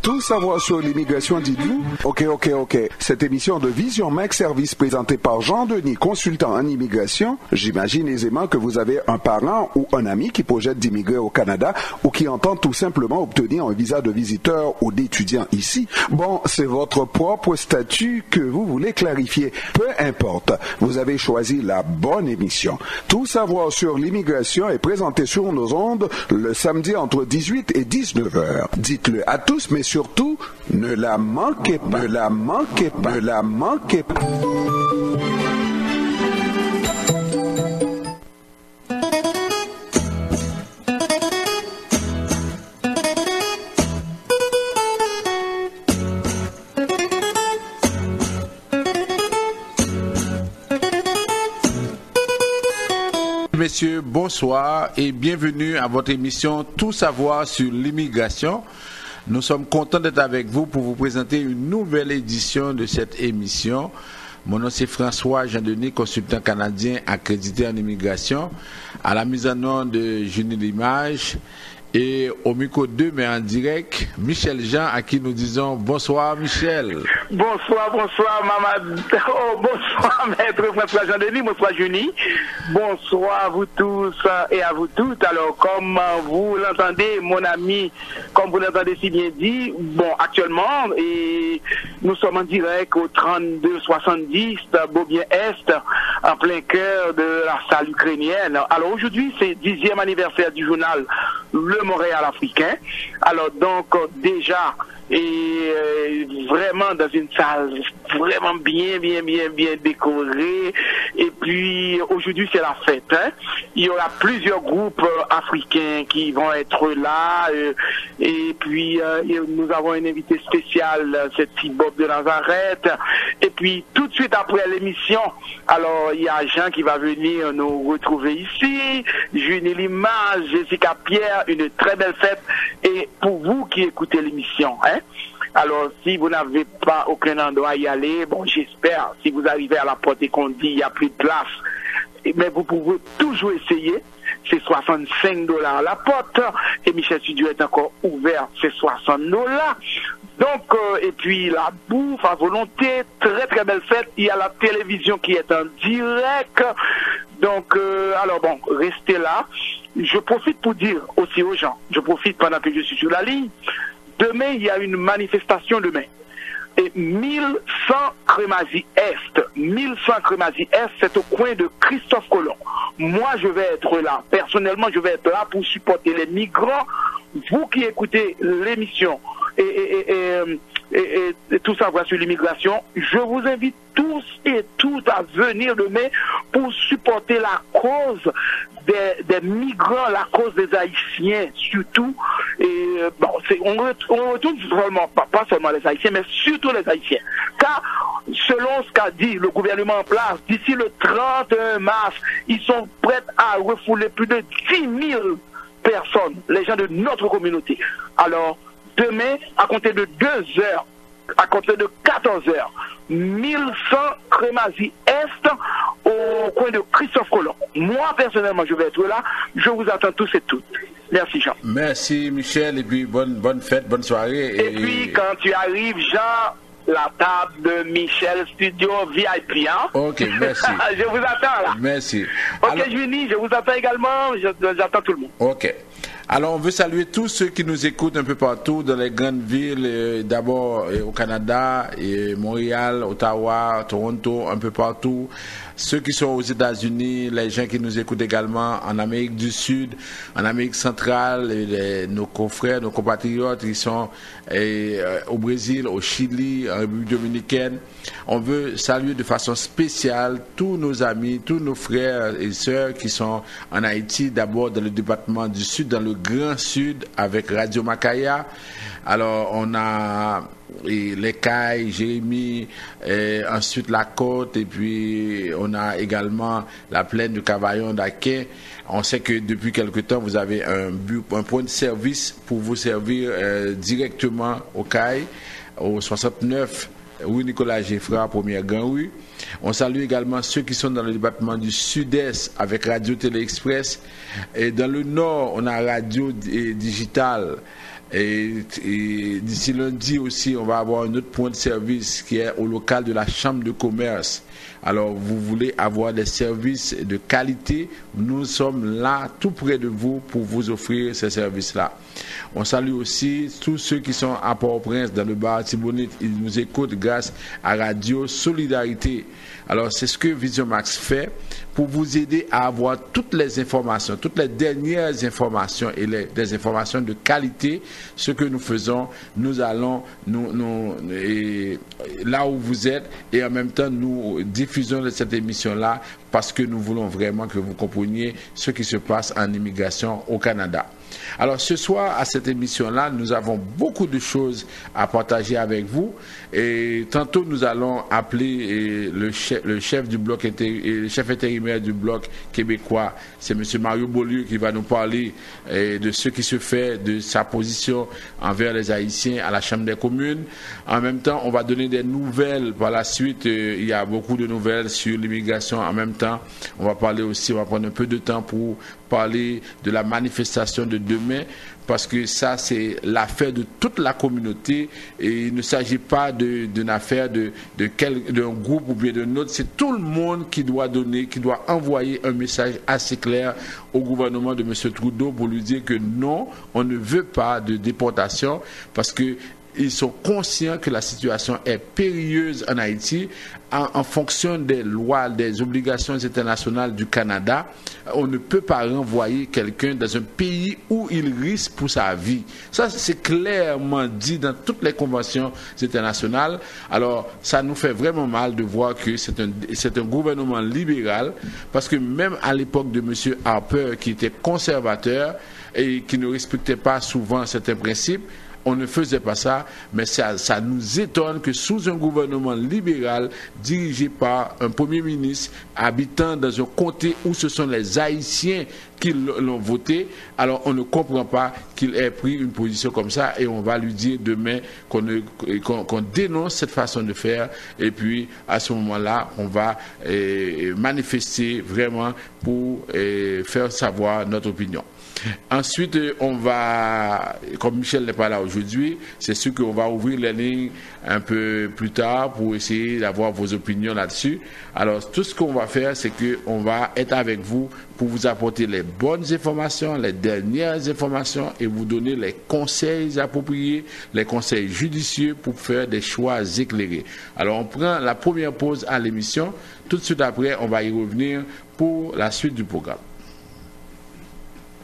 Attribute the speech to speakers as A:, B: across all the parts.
A: Tout savoir sur l'immigration, dites-vous? Ok. Cette émission de Vision Mac Service présentée par Jean-Denis, consultant en immigration, j'imagine aisément que vous avez un parent ou un ami qui projette d'immigrer au Canada ou qui entend tout simplement obtenir un visa de visiteur ou d'étudiant ici. Bon, c'est votre propre statut que vous voulez clarifier. Peu importe, vous avez choisi la bonne émission. Tout savoir sur l'immigration est présenté sur nos ondes le samedi entre 18 et 19 heures. Dites-le à tous, mais surtout, ne la manquez pas.
B: Messieurs, bonsoir et bienvenue à votre émission Tout savoir sur l'immigration. Nous sommes contents d'être avec vous pour vous présenter une nouvelle édition de cette émission. Mon nom c'est François Jean-Denis, consultant canadien accrédité en immigration, à la mise en onde de Junie Limage et au micro 2 mais en direct, Michel Jean, à qui nous disons bonsoir Michel.
C: Bonsoir maman. Oh, bonsoir maître François Jean-Denis, bonsoir Junie. Bonsoir à vous tous et à vous toutes. Alors comme vous l'entendez mon ami, comme vous l'entendez si bien dit, bon actuellement et nous sommes en direct au 3270 Beaubien-Est, en plein cœur de la salle ukrainienne. Alors aujourd'hui c'est 10e anniversaire du journal Le Montréal africain. Alors donc déjà et vraiment dans une salle vraiment bien décorée, et puis aujourd'hui c'est la fête, hein. Il y aura plusieurs groupes africains qui vont être là, et puis nous avons un invité spécial, c'est Bob de Nazareth, et puis tout de suite après l'émission, alors il y a Jean qui va venir nous retrouver ici, Junie Limage, Jessica Pierre, une très belle fête, et pour vous qui écoutez l'émission, hein. Alors, si vous n'avez pas aucun endroit à y aller, bon, j'espère, si vous arrivez à la porte et qu'on dit il n'y a plus de place, mais vous pouvez toujours essayer. C'est $65 la porte, et Michel Studio est encore ouvert, c'est $60. Donc, et puis la bouffe à volonté, très belle fête. Il y a la télévision qui est en direct. Donc, alors bon, restez là. Je profite pour dire aussi aux gens, je profite pendant que je suis sur la ligne. Demain, il y a une manifestation demain. Et 1100 Crémazie Est. 1100 Crémazie Est, c'est au coin de Christophe Colomb. Moi, je vais être là. Personnellement, je vais être là pour supporter les migrants. Vous qui écoutez l'émission et tout savoir sur l'immigration, je vous invite tous et toutes à venir demain pour supporter la cause des migrants, la cause des Haïtiens surtout. Et bon, on retourne vraiment, pas seulement les Haïtiens, mais surtout les Haïtiens. Car selon ce qu'a dit le gouvernement en place, d'ici le 31 mars, ils sont prêts à refouler plus de 10 000 personnes, les gens de notre communauté. Alors, demain, à compter de 2 heures, à compter de 14 heures, 1100 Crémazie Est au coin de Christophe Colomb. Moi, personnellement, je vais être là. Je vous attends tous et toutes. Merci, Jean.
B: Merci, Michel, et puis bonne fête, bonne soirée.
C: Et puis, quand tu arrives, Jean, la table de Michel Studio VIP, hein?
B: Ok, merci.
C: Je vous attends, là.
B: Merci.
C: Ok,
B: alors...
C: Junie, je vous attends également. J'attends tout le monde.
B: Ok. Alors, on veut saluer tous ceux qui nous écoutent un peu partout dans les grandes villes, d'abord au Canada, et Montréal, Ottawa, Toronto, un peu partout. Ceux qui sont aux États-Unis, les gens qui nous écoutent également en Amérique du Sud, en Amérique centrale, nos confrères, nos compatriotes qui sont au Brésil, au Chili, en République dominicaine. On veut saluer de façon spéciale tous nos amis, tous nos frères et sœurs qui sont en Haïti, d'abord dans le département du Sud, dans le Grand Sud, avec Radio Macaya. Alors, on a les Cailles, Jérémy, ensuite la Côte, et puis on a également la plaine du Cavaillon d'Aquin. On sait que depuis quelque temps, vous avez un point de service pour vous servir directement aux Cailles, au 69 rue Nicolas Geffra, première Grand Rue. On salue également ceux qui sont dans le département du Sud-Est avec Radio Télé Express. Et dans le Nord, on a Radio Digital Et d'ici lundi aussi, on va avoir un autre point de service qui est au local de la Chambre de commerce. Alors, vous voulez avoir des services de qualité, nous sommes là tout près de vous pour vous offrir ces services-là. On salue aussi tous ceux qui sont à Port-au-Prince, dans le bar Tibonite. Ils nous écoutent grâce à Radio Solidarité. Alors, c'est ce que Vision Max fait pour vous aider à avoir toutes les informations, toutes les dernières informations et des informations de qualité. Ce que nous faisons, nous allons là où vous êtes et en même temps, nous diffusons cette émission-là parce que nous voulons vraiment que vous compreniez ce qui se passe en immigration au Canada. Alors ce soir, à cette émission-là, nous avons beaucoup de choses à partager avec vous. Et tantôt, nous allons appeler le chef du bloc, le chef intérimaire du bloc québécois. C'est M. Mario Beaulieu qui va nous parler de ce qui se fait, de sa position envers les Haïtiens à la Chambre des communes. En même temps, on va donner des nouvelles par la suite. Il y a beaucoup de nouvelles sur l'immigration. En même temps, on va parler aussi, on va prendre un peu de temps pour parler de la manifestation de demain, parce que ça, c'est l'affaire de toute la communauté et il ne s'agit pas d'une affaire d'un groupe ou bien d'un autre. C'est tout le monde qui doit donner, qui doit envoyer un message assez clair au gouvernement de M. Trudeau pour lui dire que non, on ne veut pas de déportation parce que ils sont conscients que la situation est périlleuse en Haïti. En fonction des lois, des obligations internationales du Canada, on ne peut pas renvoyer quelqu'un dans un pays où il risque pour sa vie. Ça, c'est clairement dit dans toutes les conventions internationales. Alors, ça nous fait vraiment mal de voir que c'est un gouvernement libéral, parce que même à l'époque de M. Harper, qui était conservateur et qui ne respectait pas souvent certains principes, on ne faisait pas ça, mais ça nous étonne que sous un gouvernement libéral dirigé par un premier ministre habitant dans un comté où ce sont les Haïtiens qui l'ont voté, alors on ne comprend pas qu'il ait pris une position comme ça et on va lui dire demain qu'on dénonce cette façon de faire et puis à ce moment-là, on va manifester vraiment pour faire savoir notre opinion. Ensuite, on va, comme Michel n'est pas là aujourd'hui, c'est sûr qu'on va ouvrir les lignes un peu plus tard pour essayer d'avoir vos opinions là-dessus. Alors, tout ce qu'on va faire, c'est qu'on va être avec vous pour vous apporter les bonnes informations, les dernières informations et vous donner les conseils appropriés, les conseils judicieux pour faire des choix éclairés. Alors, on prend la première pause à l'émission. Tout de suite après, on va y revenir pour la suite du programme.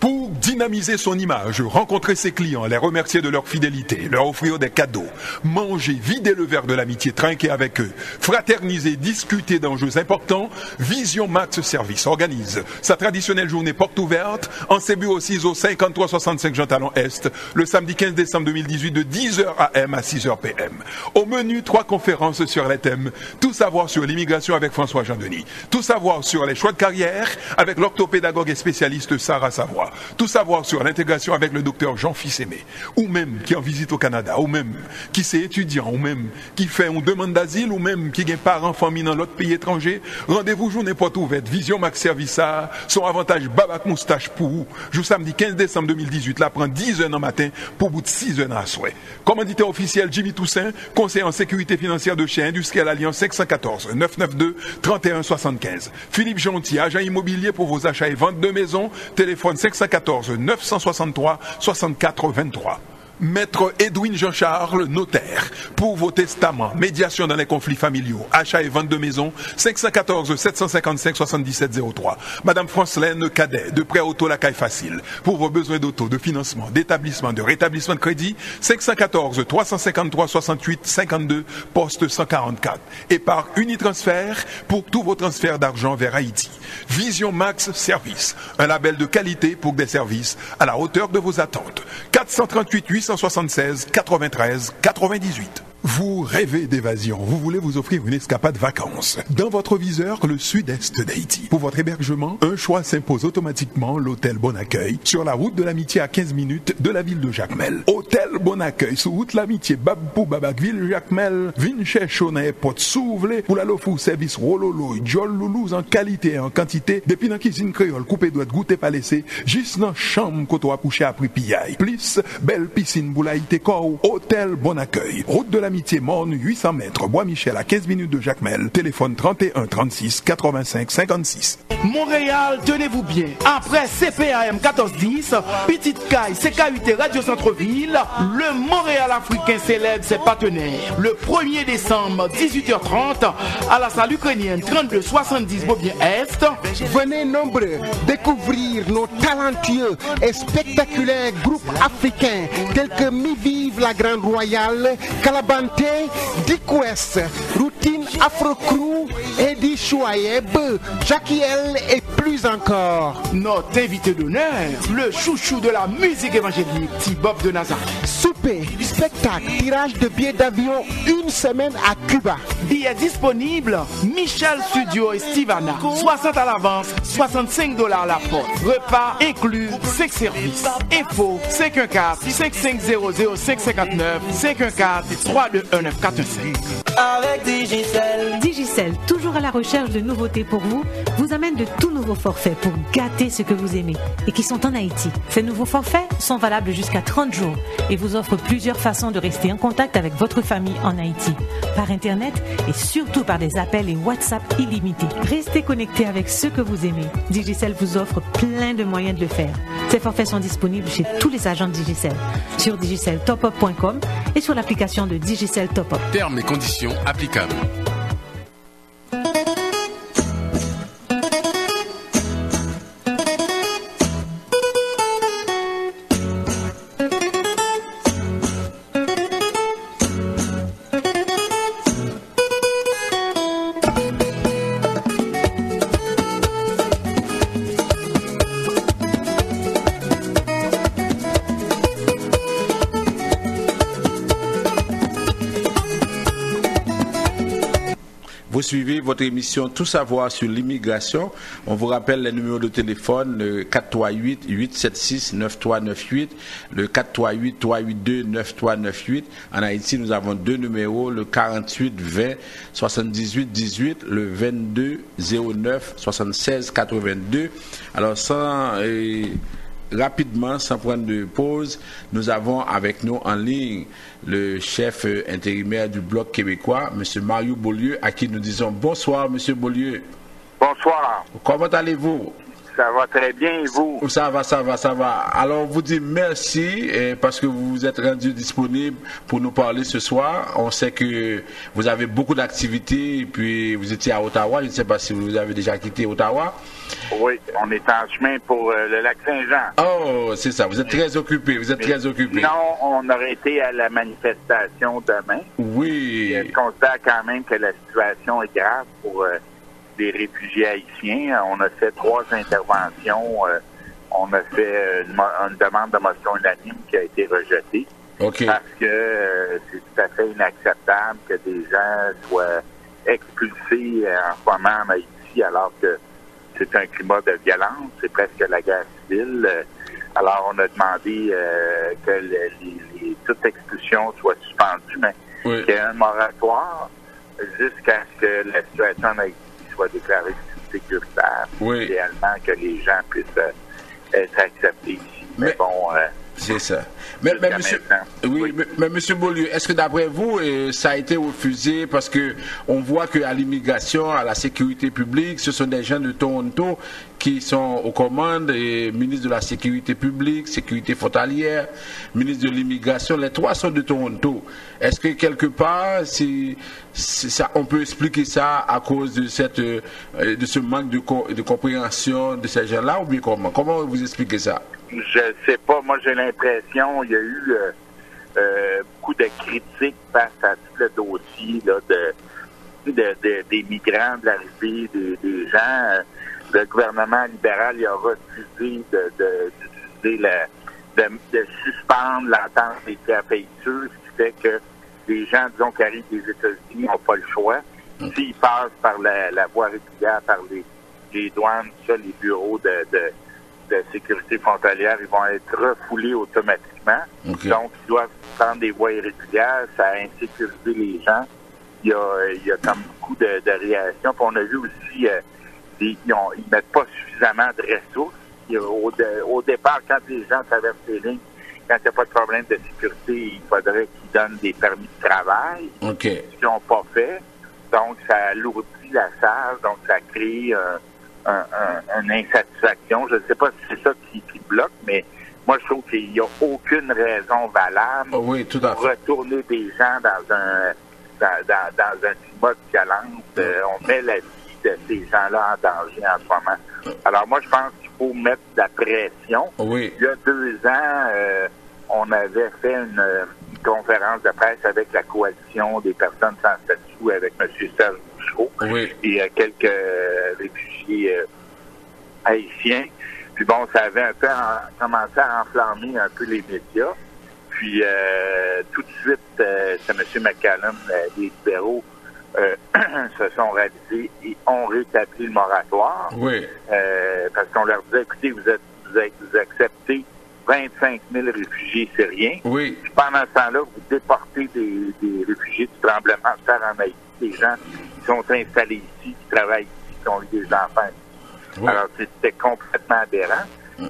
D: Pour dynamiser son image, rencontrer ses clients, les remercier de leur fidélité, leur offrir des cadeaux, manger, vider le verre de l'amitié, trinquer avec eux, fraterniser, discuter d'enjeux importants, Vision Max Service organise sa traditionnelle journée porte ouverte en ses bureaux 6 au 5365 Jean Talon Est, le samedi 15 décembre 2018 de 10h AM à 6h PM. Au menu, 3 conférences sur les thèmes tout savoir sur l'immigration avec François Jean-Denis, tout savoir sur les choix de carrière avec l'orthopédagogue et spécialiste Sarah Savoie, tout savoir sur l'intégration avec le docteur Jean Fils-Aimé, ou même qui en visite au Canada, ou même qui c'est étudiant, ou même qui fait une demande d'asile, ou même qui a parents famille dans l'autre pays étranger. Rendez-vous journée porte ouverte, Vision Max Service, son avantage Babac Moustache pour vous. Jour samedi 15 décembre 2018, là prend 10h dans matin pour bout de 6h à souhait. Commanditaire officiel Jimmy Toussaint, conseiller en sécurité financière de chez Industriel Alliance 514 992 31 75. Philippe Gentil, agent immobilier pour vos achats et ventes de maisons, téléphone 514 963 64 23. Maître Edwin Jean-Charles, notaire, pour vos testaments, médiation dans les conflits familiaux, achat et vente de maison, 514 755 77 03. Madame Francelaine Cadet, de prêt auto la caille facile, pour vos besoins d'auto, de financement, d'établissement, de rétablissement de crédit, 514 353 68 52, poste 144. Et par Unitransfert, pour tous vos transferts d'argent vers Haïti. Vision Max Service, un label de qualité pour des services à la hauteur de vos attentes. 438 876 93 98. Vous rêvez d'évasion, vous voulez vous offrir une escapade vacances. Dans votre viseur, le sud-est d'Haïti. Pour votre hébergement, un choix s'impose automatiquement, l'hôtel Bon Accueil, sur la route de l'Amitié à 15 minutes de la ville de Jacmel. Hôtel Bon Accueil, sur route l'Amitié, Babou Babakville, Jacmel, Vinche Chonay, Pot Souvlé, pour la Lofou, service Rololo, Jol Loulouse en qualité et en quantité, depuis dans cuisine créole, coupé doit goûter pas laissé, juste dans chambre qu'on doit coucher après pillaille. Plus, belle piscine, boulaïté corps, hôtel Bon Accueil, route de l'Amitié, Morne, 800 mètres, Bois-Michel à 15 minutes de Jacmel, téléphone 31 36 85 56.
E: Montréal, tenez-vous bien. Après CPAM 1410, Petite Caille, CKUT Radio Centre-Ville, le Montréal africain célèbre ses partenaires. Le 1er décembre, 18h30, à la salle ukrainienne 3270 Beaubien-Est.
F: Venez nombreux découvrir nos talentueux et spectaculaires groupes africains tels que Mi-Vive la Grande Royale, Calabante, Dick West, Routine Afro Crew, Eddie Chouaïeb, Jackie L et plus encore.
E: Notre invité d'honneur, le chouchou de la musique évangélique, T-Bob de Nazareth.
F: Souper, spectacle, tirage de billets d'avion, une semaine à Cuba.
E: Billets disponibles, Michel Studio et Stivana. 60 à l'avance, $65 à la porte. Repas inclus, 5 services. Info 514-5500-559, 514-321-945.
G: Avec Digicel.
H: Digicel, toujours à la recherche de nouveautés pour vous, vous amène de tout nouveaux forfaits pour gâter ce que vous aimez et qui sont en Haïti. Ces nouveaux forfaits sont valables jusqu'à 30 jours et vous offrent plusieurs façons de rester en contact avec votre famille en Haïti, par Internet et surtout par des appels et WhatsApp illimités. Restez connectés avec ceux que vous aimez. Digicel vous offre plein de moyens de le faire. Ces forfaits sont disponibles chez tous les agents de Digicel, sur digiceltopup.com et sur l'application de Digicel Top Up.
I: Termes et conditions applicables.
B: Vous suivez votre émission Tout savoir sur l'immigration. On vous rappelle les numéros de téléphone, le 438-876-9398, le 438-382-9398. En Haïti, nous avons deux numéros, le 48-20-78-18, le 22-09-76-82. Alors, rapidement, sans prendre de pause, nous avons avec nous en ligne le chef intérimaire du Bloc québécois, M. Mario Beaulieu, à qui nous disons bonsoir, M. Beaulieu.
C: Bonsoir.
B: Comment allez-vous?
C: Ça va très bien, et vous?
B: Ça va. Alors, on vous dit merci parce que vous vous êtes rendu disponible pour nous parler ce soir. On sait que vous avez beaucoup d'activités et puis vous étiez à Ottawa. Je ne sais pas si vous avez déjà quitté Ottawa.
C: Oui, on est en chemin pour le lac Saint-Jean.
B: Oh, c'est ça. Vous êtes très occupé.
C: Non, on aurait été à la manifestation demain.
B: Oui.
C: Je considère quand même que la situation est grave pour des réfugiés haïtiens. On a fait 3 interventions. On a fait une demande de motion unanime qui a été rejetée.
B: Okay.
C: Parce que c'est tout à fait inacceptable que des gens soient expulsés en ce moment en Haïti alors que c'est un climat de violence, c'est presque la guerre civile. Alors on a demandé que toute expulsion soit suspendue, mais qu'il y ait un moratoire jusqu'à ce que la situation en Haïti soit déclarée sécuritaire. Idéalement que les gens puissent être acceptés ici. Mais bon...
B: c'est ça. Mais monsieur Beaulieu, est-ce que d'après vous, ça a été refusé parce que on voit qu'à l'immigration, à la sécurité publique, ce sont des gens de Toronto qui sont aux commandes, et ministre de la sécurité publique, sécurité frontalière, ministre de l'immigration, les 3 sont de Toronto. Est-ce que quelque part, ça, on peut expliquer ça à cause de ce manque de compréhension de ces gens-là, ou bien comment vous expliquez ça?
C: Je sais pas. Moi, j'ai l'impression qu'il y a eu beaucoup de critiques face à tout le dossier là, des migrants, de l'arrivée des gens. Le gouvernement libéral il a refusé de suspendre l'entente des TAPITeux, ce qui fait que les gens, disons, qui arrivent des États-Unis n'ont pas le choix. S'ils passent par la voie régulière, par les douanes, ça, les bureaux de sécurité frontalière, ils vont être refoulés automatiquement.
B: Okay.
C: Donc, ils doivent prendre des voies irrégulières, ça a insécurisé les gens. Il y a comme beaucoup de réactions. Puis on a vu aussi, ils mettent pas suffisamment de ressources. Au départ, quand les gens traversent les lignes, quand il n'y a pas de problème de sécurité, il faudrait qu'ils donnent des permis de travail, ce qu'ils n'ont pas fait. Donc, ça alourdit la charge, donc ça crée une insatisfaction. Je ne sais pas si c'est ça qui bloque, mais moi, je trouve qu'il n'y a aucune raison valable pour retourner des gens dans un climat de violence. On met la vie de ces gens-là en danger en ce moment. Alors, moi, je pense qu'il faut mettre de la pression. Il y a 2 ans, on avait fait une conférence de presse avec la coalition des personnes sans statut avec M. Serge Bouchot et quelques réfugiés haïtiens. Puis bon, ça avait un peu commencé à enflammer un peu les médias. Puis tout de suite, c'est M. McCallum, les libéraux, se sont réalisés et ont rétabli le moratoire. Parce qu'on leur disait, écoutez, vous acceptez 25 000 réfugiés syriens. Puis pendant ce temps-là, vous déportez des réfugiés du tremblement de terre en Haïti, des gens qui sont installés ici, qui travaillent ici, qui ont eu des enfants ici. Alors, c'était complètement aberrant.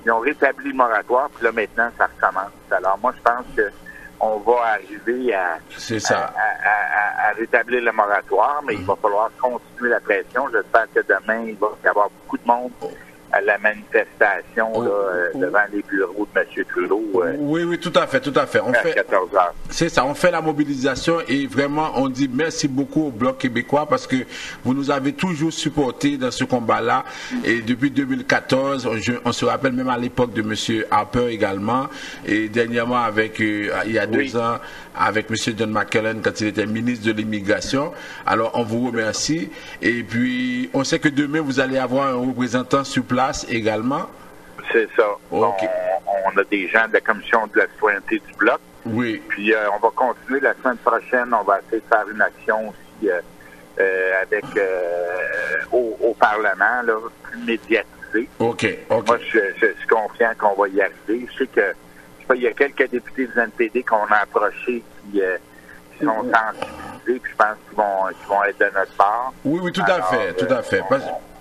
C: Ils ont rétabli le moratoire, puis là, maintenant, ça recommence. Alors, moi, je pense que on va arriver à rétablir le moratoire, mais il va falloir continuer la pression. J'espère que demain, il va y avoir beaucoup de monde à la manifestation devant les bureaux de M. Trudeau.
B: Oui, tout à fait. On fait
C: 14 heures.
B: C'est ça, on fait la mobilisation et vraiment on dit merci beaucoup au Bloc québécois parce que vous nous avez toujours supporté dans ce combat-là et depuis 2014, on se rappelle même à l'époque de M. Harper également et dernièrement avec il y a 2 ans avec M. John McKellen quand il était ministre de l'immigration. Alors on vous remercie et puis on sait que demain vous allez avoir un représentant sur place également.
C: C'est ça. On a des gens de la commission de la citoyenneté du Bloc. Puis on va continuer la semaine prochaine. On va essayer de faire une action aussi avec au Parlement, là, plus médiatisée. Moi, je suis confiant qu'on va y arriver. Je sais que il y a quelques députés du NPD qu'on a approchés qui sont sensibilisés. Puis je pense qu'ils vont être de notre part.
B: Oui, tout à fait.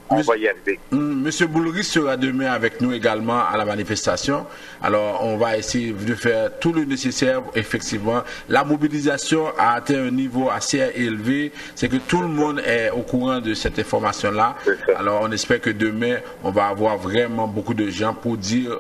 C: On va y arriver.
B: Monsieur Boulris sera demain avec nous également à la manifestation. Alors, on va essayer de faire tout le nécessaire. Effectivement, la mobilisation a atteint un niveau assez élevé. C'est que tout le monde est au courant de cette information-là. Alors, on espère que demain, on va avoir vraiment beaucoup de gens pour dire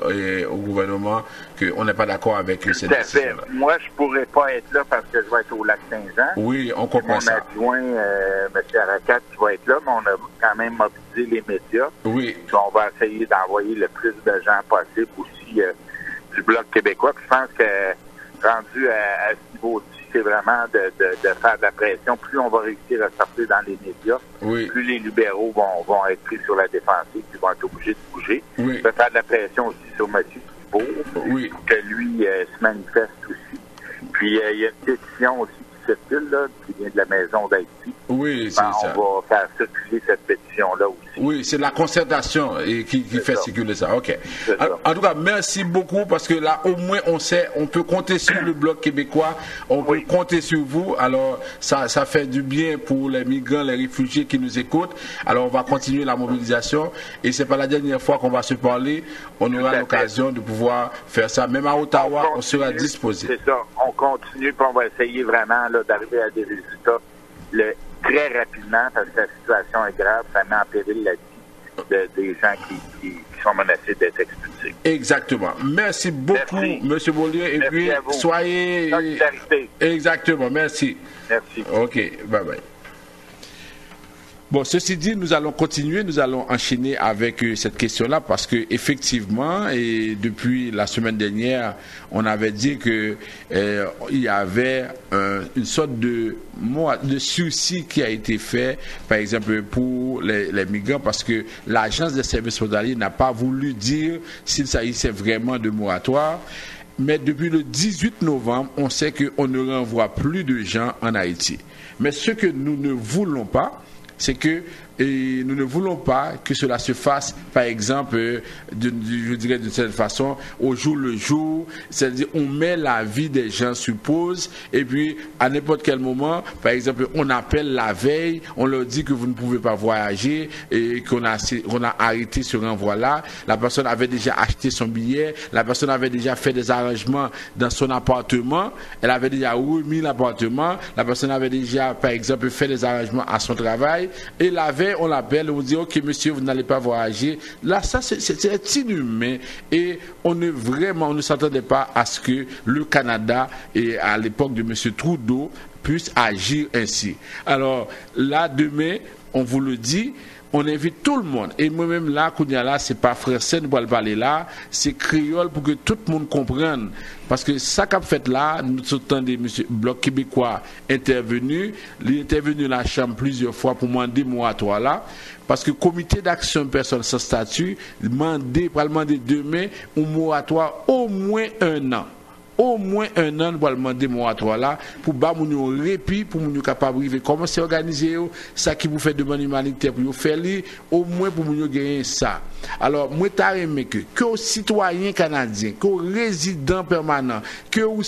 B: au gouvernement qu'on n'est pas d'accord avec cette décision.
C: Moi, je pourrais pas être là parce que je vais être au Lac-Saint-Jean.
B: Oui, on comprend ça.
C: Mon adjoint, M. Arakat, qui va être là, mais on a quand même mobilisé les médias. Puis on va essayer d'envoyer le plus de gens possible aussi du Bloc québécois. Puis je pense que rendu à ce niveau-ci, c'est vraiment de faire de la pression. Plus on va réussir à sortir dans les médias, plus les libéraux vont être pris sur la défensive, puis vont être obligés de bouger. De faire de la pression aussi sur M. Thibault, pour que lui se manifeste aussi. Puis il y a une pétition aussi qui circule, là, qui vient de la Maison d'Haïti.
B: Oui, c'est ça.
C: On va faire circuler cette pétition-là aussi.
B: Oui, c'est la concertation qui fait circuler ça. OK. En tout cas, merci beaucoup parce que là, au moins, on sait, on peut compter sur le Bloc québécois, on peut compter sur vous. Alors, ça fait du bien pour les migrants, les réfugiés qui nous écoutent. Alors, on va continuer la mobilisation et c'est pas la dernière fois qu'on va se parler. On aura l'occasion de pouvoir faire ça. Même à Ottawa, on sera disposé.
C: C'est ça. On continue puis on va essayer vraiment d'arriver à des résultats très rapidement parce que la situation est grave, ça met en péril la vie des gens qui sont menacés d'être expulsés.
B: Exactement. Merci beaucoup, M. Beaulieu. Et puis, soyez...
C: Solidarité.
B: Exactement. Merci.
C: Merci.
B: OK. Bye-bye. Bon, ceci dit, nous allons continuer, nous allons enchaîner avec cette question-là parce que effectivement, et depuis la semaine dernière, on avait dit que il y avait une sorte de sursis qui a été fait, par exemple pour les migrants, parce que l'agence des services frontaliers n'a pas voulu dire s'il s'agissait vraiment de moratoire. Mais depuis le 18 novembre, on sait qu'on ne renvoie plus de gens en Haïti. Mais ce que nous ne voulons pas, c'est que nous ne voulons pas que cela se fasse, par exemple, je dirais d'une certaine façon, au jour le jour, c'est-à-dire on met la vie des gens sur pause, et puis à n'importe quel moment, par exemple, on appelle la veille, on leur dit que vous ne pouvez pas voyager, et qu'on a arrêté ce renvoi-là, la personne avait déjà acheté son billet, la personne avait déjà fait des arrangements dans son appartement, elle avait déjà remis l'appartement, la personne avait déjà, par exemple, fait des arrangements à son travail, et la veille, on l'appelle, on dit ok monsieur, vous n'allez pas voyager. Là, ça c'est inhumain et on ne s'attendait pas à ce que le Canada, et à l'époque de monsieur Trudeau, puisse agir ainsi. Alors là, demain, on vous le dit, on invite tout le monde. Et moi-même là, Kounia, c'est pas français, nous allons parler là, c'est créole pour que tout le monde comprenne. Parce que ça qu'a fait là, nous sommes des monsieur Bloc québécois intervenu. Il est intervenu dans la Chambre plusieurs fois pour demander moratoire là. Parce que le comité d'action personnes sans statut pour demander demain un moratoire au moins 1 an. Au moins 1 an, nous allons demander moratoire là pour nous répit, pour nous capable de comment c'est organisé, ça qui vous fait demande humanitaire pour vous faire au moins pour nous gagner ça. Alors, moi, t'as aimé que aux citoyens canadiens, qu'aux résidents permanents, que aux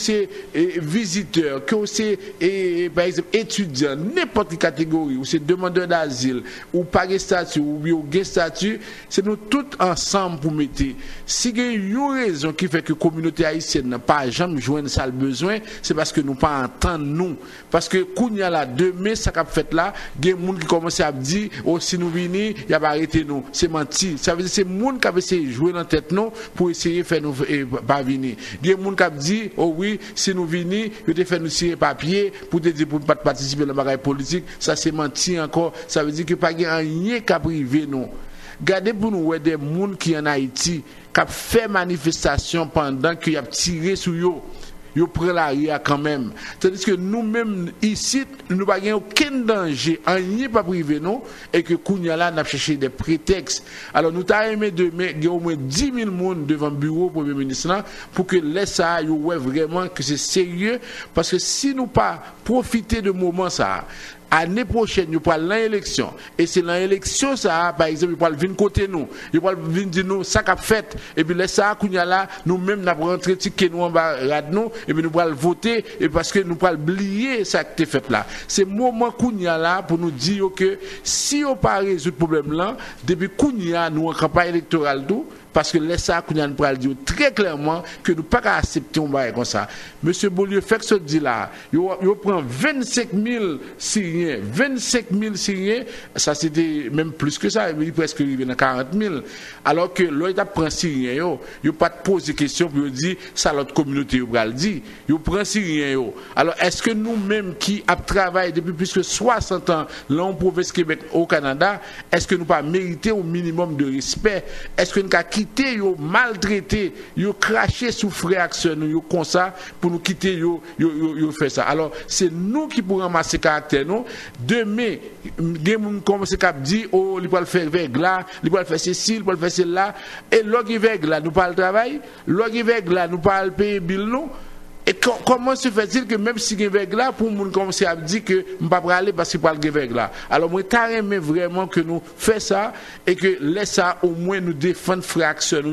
B: visiteurs, que aux par exemple étudiants, n'importe quelle catégorie, ou c'est demandeurs d'asile, ou pas de statut, ou bien de statut, c'est nous tous ensemble pour mettre. Si il y a une raison qui fait que la communauté haïtienne n'a pas jamais joindre ça le besoin, c'est parce que nous pas entendre nous. Parce que Kounia là, demain, ça qu'a fait là, il y a des gens qui commencent à dire, oh, si nous venons, il n'y a pas arrêté nous. C'est menti. Ça veut dire que c'est des gens qui ont essayé de jouer dans la tête nous pour essayer de faire nous pas venir. Il y a des gens qui ont dit, oh oui, si nous venons, ils ont fait nous signer papier pour te dire pour ne pas participer à la bagaille politique. Ça c'est menti encore. Ça veut dire que pas rien qui a privé nous. Gardez pour nous des gens qui en Haïti qui ont fait manifestation pendant qu'ils ont tiré sur eux. Ils prennent la ria quand même. C'est-à-dire que nous-mêmes, ici, nous n'avons aucun danger, rien pas privé, non, et que Kounia n'a cherché des prétextes. Alors, nous avons aimé demain, il y a au moins 10 000 personnes devant le bureau du Premier ministre pour que laisse ça, ouais vraiment que c'est sérieux, parce que si nous pas profiter de moment ça, l'année prochaine, nous parlons de l'élection. Et c'est l'élection, ça, par exemple, nous parlons de côté nous. Nous parlons de dire nous, ça qu'a fait. Et puis, laisse ça, nous-mêmes, nous avons rentré ticket nous en bas, nous, et puis nous parlons voter, et parce que nous parlons oublier ça qui est fait là. C'est le moment Kounia là pour nous dire que si on n'a pas résolu le problème là, depuis Kounia, nous en campagne électorale tout, parce que laisse ça Kounia nous parle dire très clairement que nous ne pouvons pas accepter un bail comme ça. Monsieur Beaulieu fait que ce dit là, il prend 25 000 Syriens, 25 000 Syriens, ça c'était même plus que ça, il est presque arrivé dans 40 000. Alors que l'autre prend Syriens, il n'a pas de poser question pour dire ça l'autre communauté va le dire. Il prend Syriens. Alors est-ce que nous-mêmes qui avons travaillé depuis plus que 60 ans là en province Québec au Canada, est-ce que nous pas mérité au minimum de respect? Est-ce que nous avons quitté, maltraité, craché sous réaction nous comme ça pour nous quitter, faire ça. Alors c'est nous qui pourrons ramasser caractère nous. Demain, des gens comme ce cap dit, oh, il va faire avec là, il va faire ceci, il va faire cela, et l'autre avec là, nous pas le travail, l'autre avec là, nous pas le payer bill nous. Et comment se fait-il que même si il y a là, pour nous commencer à dire que je ne peux pas aller parce qu'il n'y a pas de là. Alors, moi, je vraiment que nous fassions ça et que laisse ça au moins nous défendre fraction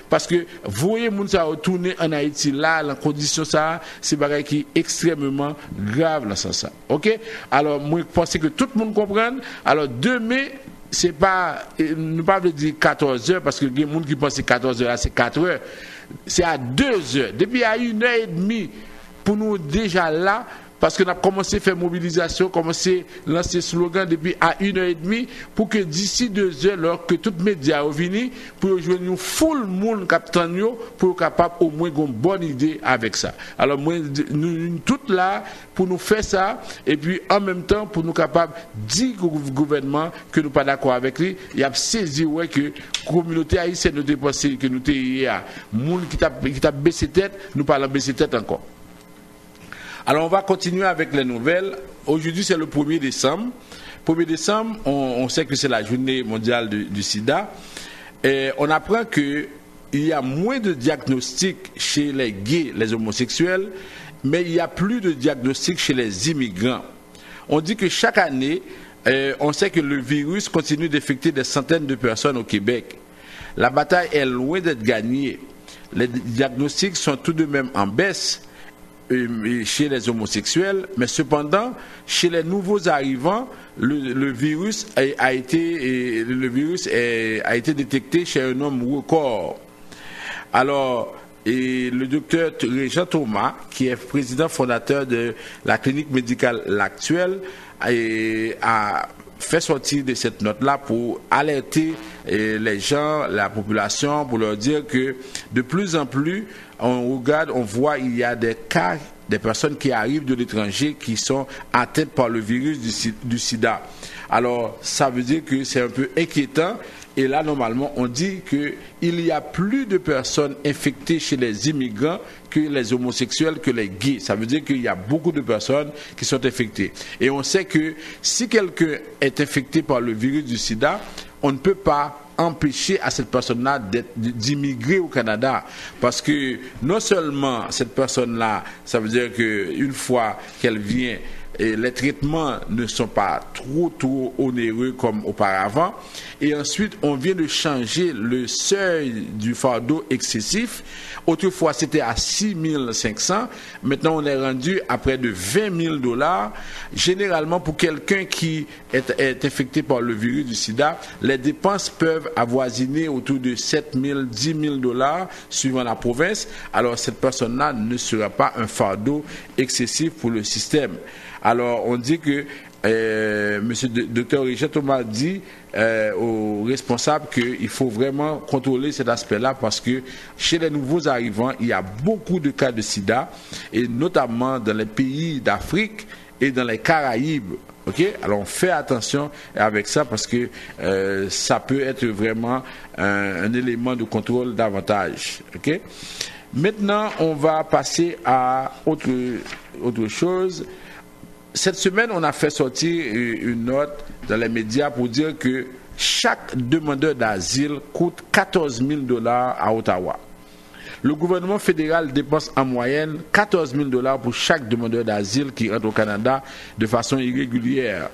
B: parce que vous voyez, nous ça retourner en Haïti là, la condition ça, c'est bagay qui est extrêmement grave dans ce sens. OK? Alors, moi, je pense que tout le monde comprend. Alors, demain, c'est pas, nous pas dire 14 heures parce que il y a des gens qui pensent que 14 heures, c'est 4 heures. C'est à 2 heures. Depuis à 1h30 pour nous déjà là, parce qu'on a commencé à faire mobilisation, commencé à lancer slogan depuis à 1h30 pour que d'ici 2 heures, alors que tous les médias ont venu, pour jouer une full monde captain pour capable au moins une bonne idée avec ça. Alors moi, nous toutes là pour nous faire ça et puis en même temps pour nous capable dire au gouvernement que nous pas d'accord avec lui, il a saisi ouais que la communauté haïtienne nous dépenser que nous t'es monde qui t'a baissé tête, nous pas baisser tête encore. Alors on va continuer avec les nouvelles. Aujourd'hui c'est le 1er décembre. 1er décembre, on sait que c'est la journée mondiale du sida. Et on apprend que il y a moins de diagnostics chez les gays, les homosexuels, mais il y a plus de diagnostics chez les immigrants. On dit que chaque année, on sait que le virus continue d'infecter des centaines de personnes au Québec. La bataille est loin d'être gagnée. Les diagnostics sont tout de même en baisse chez les homosexuels, mais cependant, chez les nouveaux arrivants, le virus a été détecté chez un homme record. Alors, le docteur Régent Thomas, qui est président fondateur de la clinique médicale L'Actuel, a fait sortir de cette note-là pour alerter les gens, la population, pour leur dire que de plus en plus, on regarde, on voit, il y a des cas, des personnes qui arrivent de l'étranger qui sont atteintes par le virus du sida. Alors, ça veut dire que c'est un peu inquiétant. Et là, normalement, on dit qu'il y a plus de personnes infectées chez les immigrants que les homosexuels, que les gays. Ça veut dire qu'il y a beaucoup de personnes qui sont infectées. Et on sait que si quelqu'un est infecté par le virus du sida, on ne peut pas empêcher à cette personne-là d'immigrer au Canada. Parce que non seulement cette personne-là, ça veut dire qu'une fois qu'elle vient, et les traitements ne sont pas trop onéreux comme auparavant. Et ensuite, on vient de changer le seuil du fardeau excessif. Autrefois, c'était à 6 500. Maintenant, on est rendu à près de 20 000 $. Généralement, pour quelqu'un qui est infecté par le virus du sida, les dépenses peuvent avoisiner autour de 7 000, 10 000 $ suivant la province. Alors, cette personne-là ne sera pas un fardeau excessif pour le système. Alors, on dit que Monsieur Dr. Richard Thomas dit aux responsables qu'il faut vraiment contrôler cet aspect-là parce que chez les nouveaux arrivants, il y a beaucoup de cas de sida et notamment dans les pays d'Afrique et dans les Caraïbes. Okay? Alors, on fait attention avec ça parce que ça peut être vraiment un élément de contrôle davantage. Okay? Maintenant, on va passer à autre chose. Cette semaine, on a fait sortir une note dans les médias pour dire que chaque demandeur d'asile coûte 14 000 $ à Ottawa. Le gouvernement fédéral dépense en moyenne 14 000 $ pour chaque demandeur d'asile qui entre au Canada de façon irrégulière.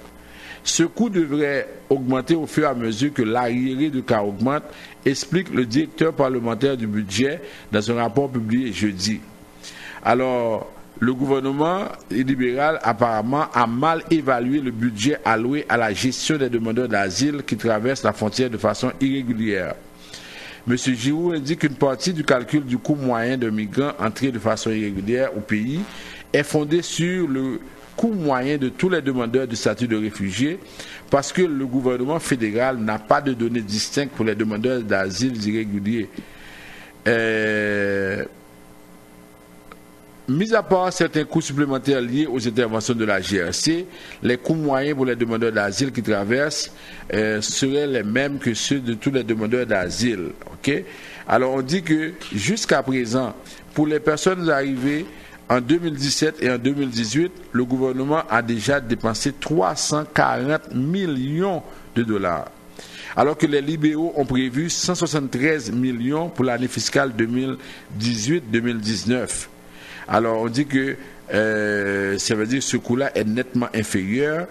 B: Ce coût devrait augmenter au fur et à mesure que l'arriéré de cas augmente, explique le directeur parlementaire du budget dans un rapport publié jeudi. Alors, le gouvernement libéral apparemment a mal évalué le budget alloué à la gestion des demandeurs d'asile qui traversent la frontière de façon irrégulière. M. Giroux indique qu'une partie du calcul du coût moyen d'un migrant entré de façon irrégulière au pays est fondée sur le coût moyen de tous les demandeurs de statut de réfugié parce que le gouvernement fédéral n'a pas de données distinctes pour les demandeurs d'asile irréguliers. Mis à part certains coûts supplémentaires liés aux interventions de la GRC, les coûts moyens pour les demandeurs d'asile qui traversent seraient les mêmes que ceux de tous les demandeurs d'asile. Okay? Alors on dit que jusqu'à présent, pour les personnes arrivées en 2017 et en 2018, le gouvernement a déjà dépensé 340 millions de $. Alors que les libéraux ont prévu 173 millions pour l'année fiscale 2018-2019. Alors, on dit que ça veut dire que ce coût-là est nettement inférieur.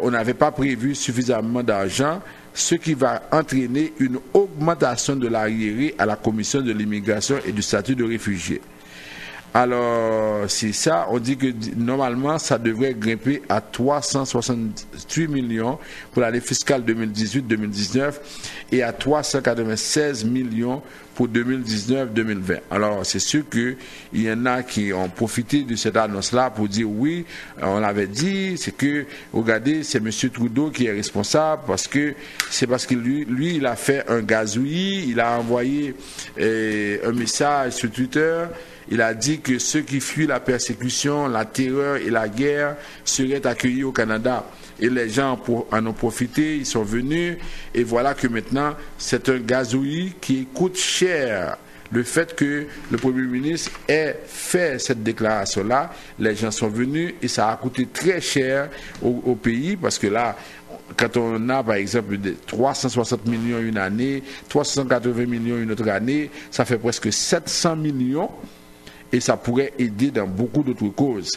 B: On n'avait pas prévu suffisamment d'argent, ce qui va entraîner une augmentation de l'arriéré à la Commission de l'immigration et du statut de réfugié. Alors, c'est ça, on dit que normalement, ça devrait grimper à 368 millions pour l'année fiscale 2018-2019 et à 396 millions pour 2019-2020. Alors, c'est sûr qu'il y en a qui ont profité de cette annonce-là pour dire oui, on l'avait dit, c'est que, regardez, c'est M. Trudeau qui est responsable parce que lui, il a fait un gazouillis, il a envoyé un message sur Twitter. Il a dit que ceux qui fuient la persécution, la terreur et la guerre seraient accueillis au Canada. Et les gens en ont profité, ils sont venus. Et voilà que maintenant, c'est un gazouillis qui coûte cher. Le fait que le Premier ministre ait fait cette déclaration-là, les gens sont venus et ça a coûté très cher au pays parce que là, quand on a par exemple 360 millions une année, 380 millions une autre année, ça fait presque 700 millions et ça pourrait aider dans beaucoup d'autres causes.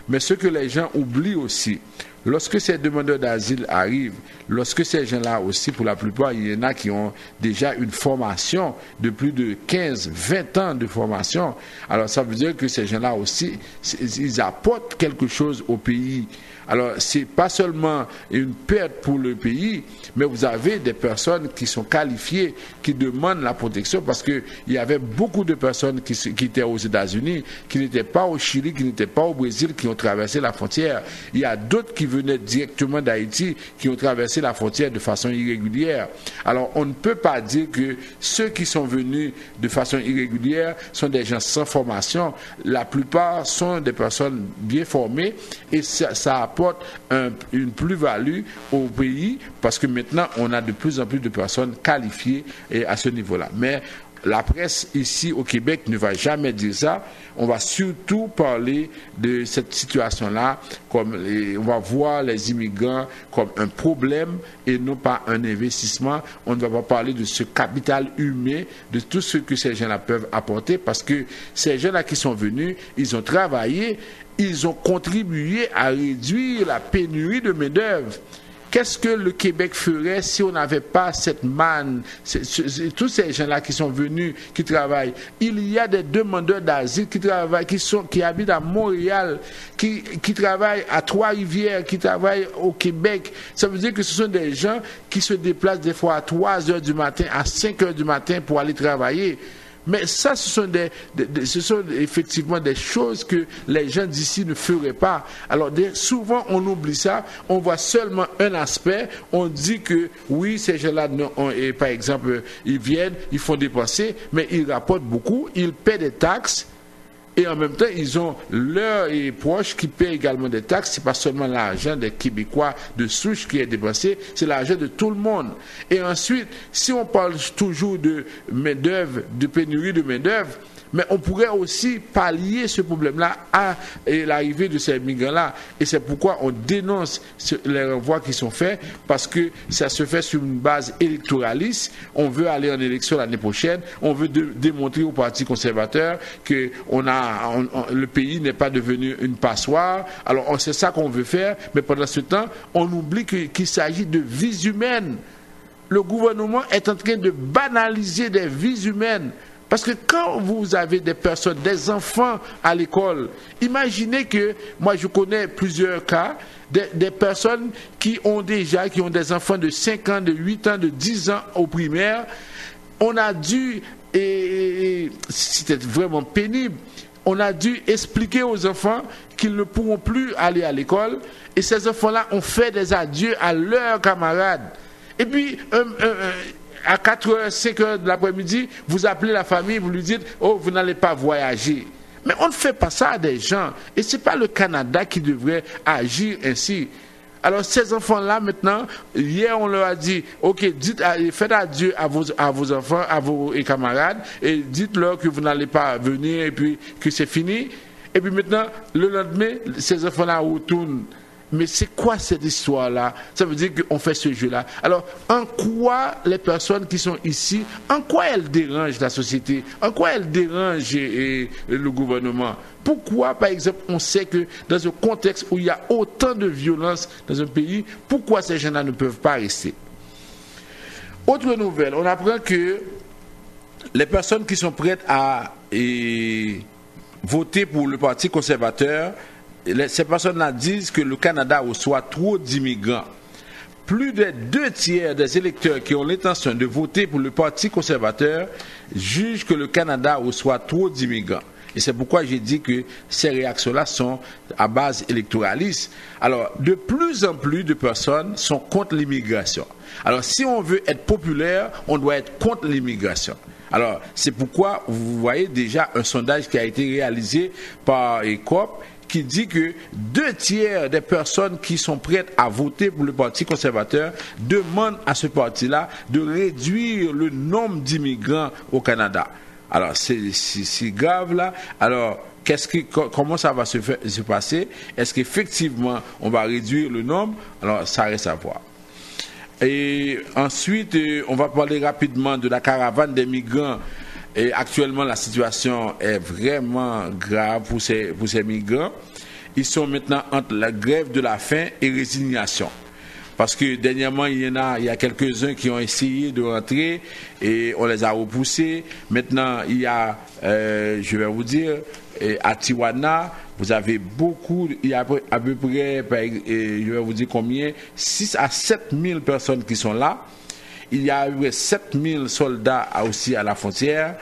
B: Mais ce que les gens oublient aussi, lorsque ces demandeurs d'asile arrivent, lorsque ces gens-là aussi, pour la plupart, il y en a qui ont déjà une formation de plus de 15, 20 ans de formation. Alors ça veut dire que ces gens-là aussi, ils apportent quelque chose au pays. Alors, c'est pas seulement une perte pour le pays, mais vous avez des personnes qui sont qualifiées, qui demandent la protection, parce qu'il y avait beaucoup de personnes qui étaient aux États-Unis, qui n'étaient pas au Chili, qui n'étaient pas au Brésil, qui ont traversé la frontière. Il y a d'autres qui venaient directement d'Haïti, qui ont traversé la frontière de façon irrégulière. Alors, on ne peut pas dire que ceux qui sont venus de façon irrégulière sont des gens sans formation. La plupart sont des personnes bien formées, et ça apporte une plus-value au pays, parce que maintenant on a de plus en plus de personnes qualifiées à ce niveau-là. Mais la presse ici au Québec ne va jamais dire ça. On va surtout parler de cette situation-là, comme on va voir les immigrants comme un problème et non pas un investissement. On ne va pas parler de ce capital humain, de tout ce que ces gens-là peuvent apporter, parce que ces gens-là qui sont venus, ils ont travaillé, ils ont contribué à réduire la pénurie de main-d'œuvre. Qu'est-ce que le Québec ferait si on n'avait pas cette manne, tous ces gens-là qui sont venus, qui travaillent? Il y a des demandeurs d'asile qui travaillent, qui habitent à Montréal, qui travaillent à Trois-Rivières, qui travaillent au Québec. Ça veut dire que ce sont des gens qui se déplacent des fois à 3 heures du matin, à 5 heures du matin pour aller travailler. Mais ça, ce sont effectivement des choses que les gens d'ici ne feraient pas. Alors, souvent, on oublie ça. On voit seulement un aspect. On dit que, oui, ces gens-là, par exemple, ils viennent, ils font dépenser, mais ils rapportent beaucoup, ils paient des taxes. Et en même temps, ils ont leurs proches qui paient également des taxes. Ce n'est pas seulement l'argent des Québécois de souche qui est dépensé, c'est l'argent de tout le monde. Et ensuite, si on parle toujours de main-d'œuvre, de pénurie de main-d'œuvre, mais on pourrait aussi pallier ce problème-là à l'arrivée de ces migrants-là. Et c'est pourquoi on dénonce les renvois qui sont faits, parce que ça se fait sur une base électoraliste. On veut aller en élection l'année prochaine. On veut démontrer au Parti conservateur que le pays n'est pas devenu une passoire. Alors c'est ça qu'on veut faire, mais pendant ce temps, on oublie qu'il s'agit de vies humaines. Le gouvernement est en train de banaliser des vies humaines. Parce que quand vous avez des personnes, des enfants à l'école, imaginez que, moi je connais plusieurs cas, des personnes qui ont des enfants de 5 ans, de 8 ans, de 10 ans au primaire. On a dû, et c'était vraiment pénible, on a dû expliquer aux enfants qu'ils ne pourront plus aller à l'école, et ces enfants-là ont fait des adieux à leurs camarades. Et puis, à 4h, 5h de l'après-midi, vous appelez la famille, vous lui dites « Oh, vous n'allez pas voyager ». Mais on ne fait pas ça à des gens. Et ce n'est pas le Canada qui devrait agir ainsi. Alors ces enfants-là, maintenant, hier on leur a dit « Ok, faites adieu à vos enfants, à vos camarades, et dites-leur que vous n'allez pas venir et puis que c'est fini. » Et puis maintenant, le lendemain, ces enfants-là retournent. Mais c'est quoi cette histoire-là? Ça veut dire qu'on fait ce jeu-là. Alors, en quoi les personnes qui sont ici, en quoi elles dérangent la société? En quoi elles dérangent le gouvernement? Pourquoi, par exemple, on sait que dans un contexte où il y a autant de violence dans un pays, pourquoi ces gens-là ne peuvent pas rester? Autre nouvelle, on apprend que les personnes qui sont prêtes à voter pour le Parti conservateur, ces personnes-là disent que le Canada reçoit trop d'immigrants. Plus de 2/3 des électeurs qui ont l'intention de voter pour le Parti conservateur jugent que le Canada reçoit trop d'immigrants. Et c'est pourquoi j'ai dit que ces réactions-là sont à base électoraliste. Alors, de plus en plus de personnes sont contre l'immigration. Alors, si on veut être populaire, on doit être contre l'immigration. Alors, c'est pourquoi vous voyez déjà un sondage qui a été réalisé par ECOP qui dit que 2/3 des personnes qui sont prêtes à voter pour le Parti conservateur demandent à ce parti-là de réduire le nombre d'immigrants au Canada. Alors, c'est grave là. Alors, comment ça va se passer? Est-ce qu'effectivement, on va réduire le nombre? Alors, ça reste à voir. Et ensuite, on va parler rapidement de la caravane des migrants. Et actuellement, la situation est vraiment grave pour ces migrants. Ils sont maintenant entre la grève de la faim et résignation. Parce que dernièrement, il y a quelques-uns qui ont essayé de rentrer et on les a repoussés. Maintenant, il y a, je vais vous dire, à Tijuana, vous avez beaucoup, il y a à peu près, je vais vous dire combien, 6 à 7 000 personnes qui sont là. Il y a à peu près 7 000 soldats aussi à la frontière.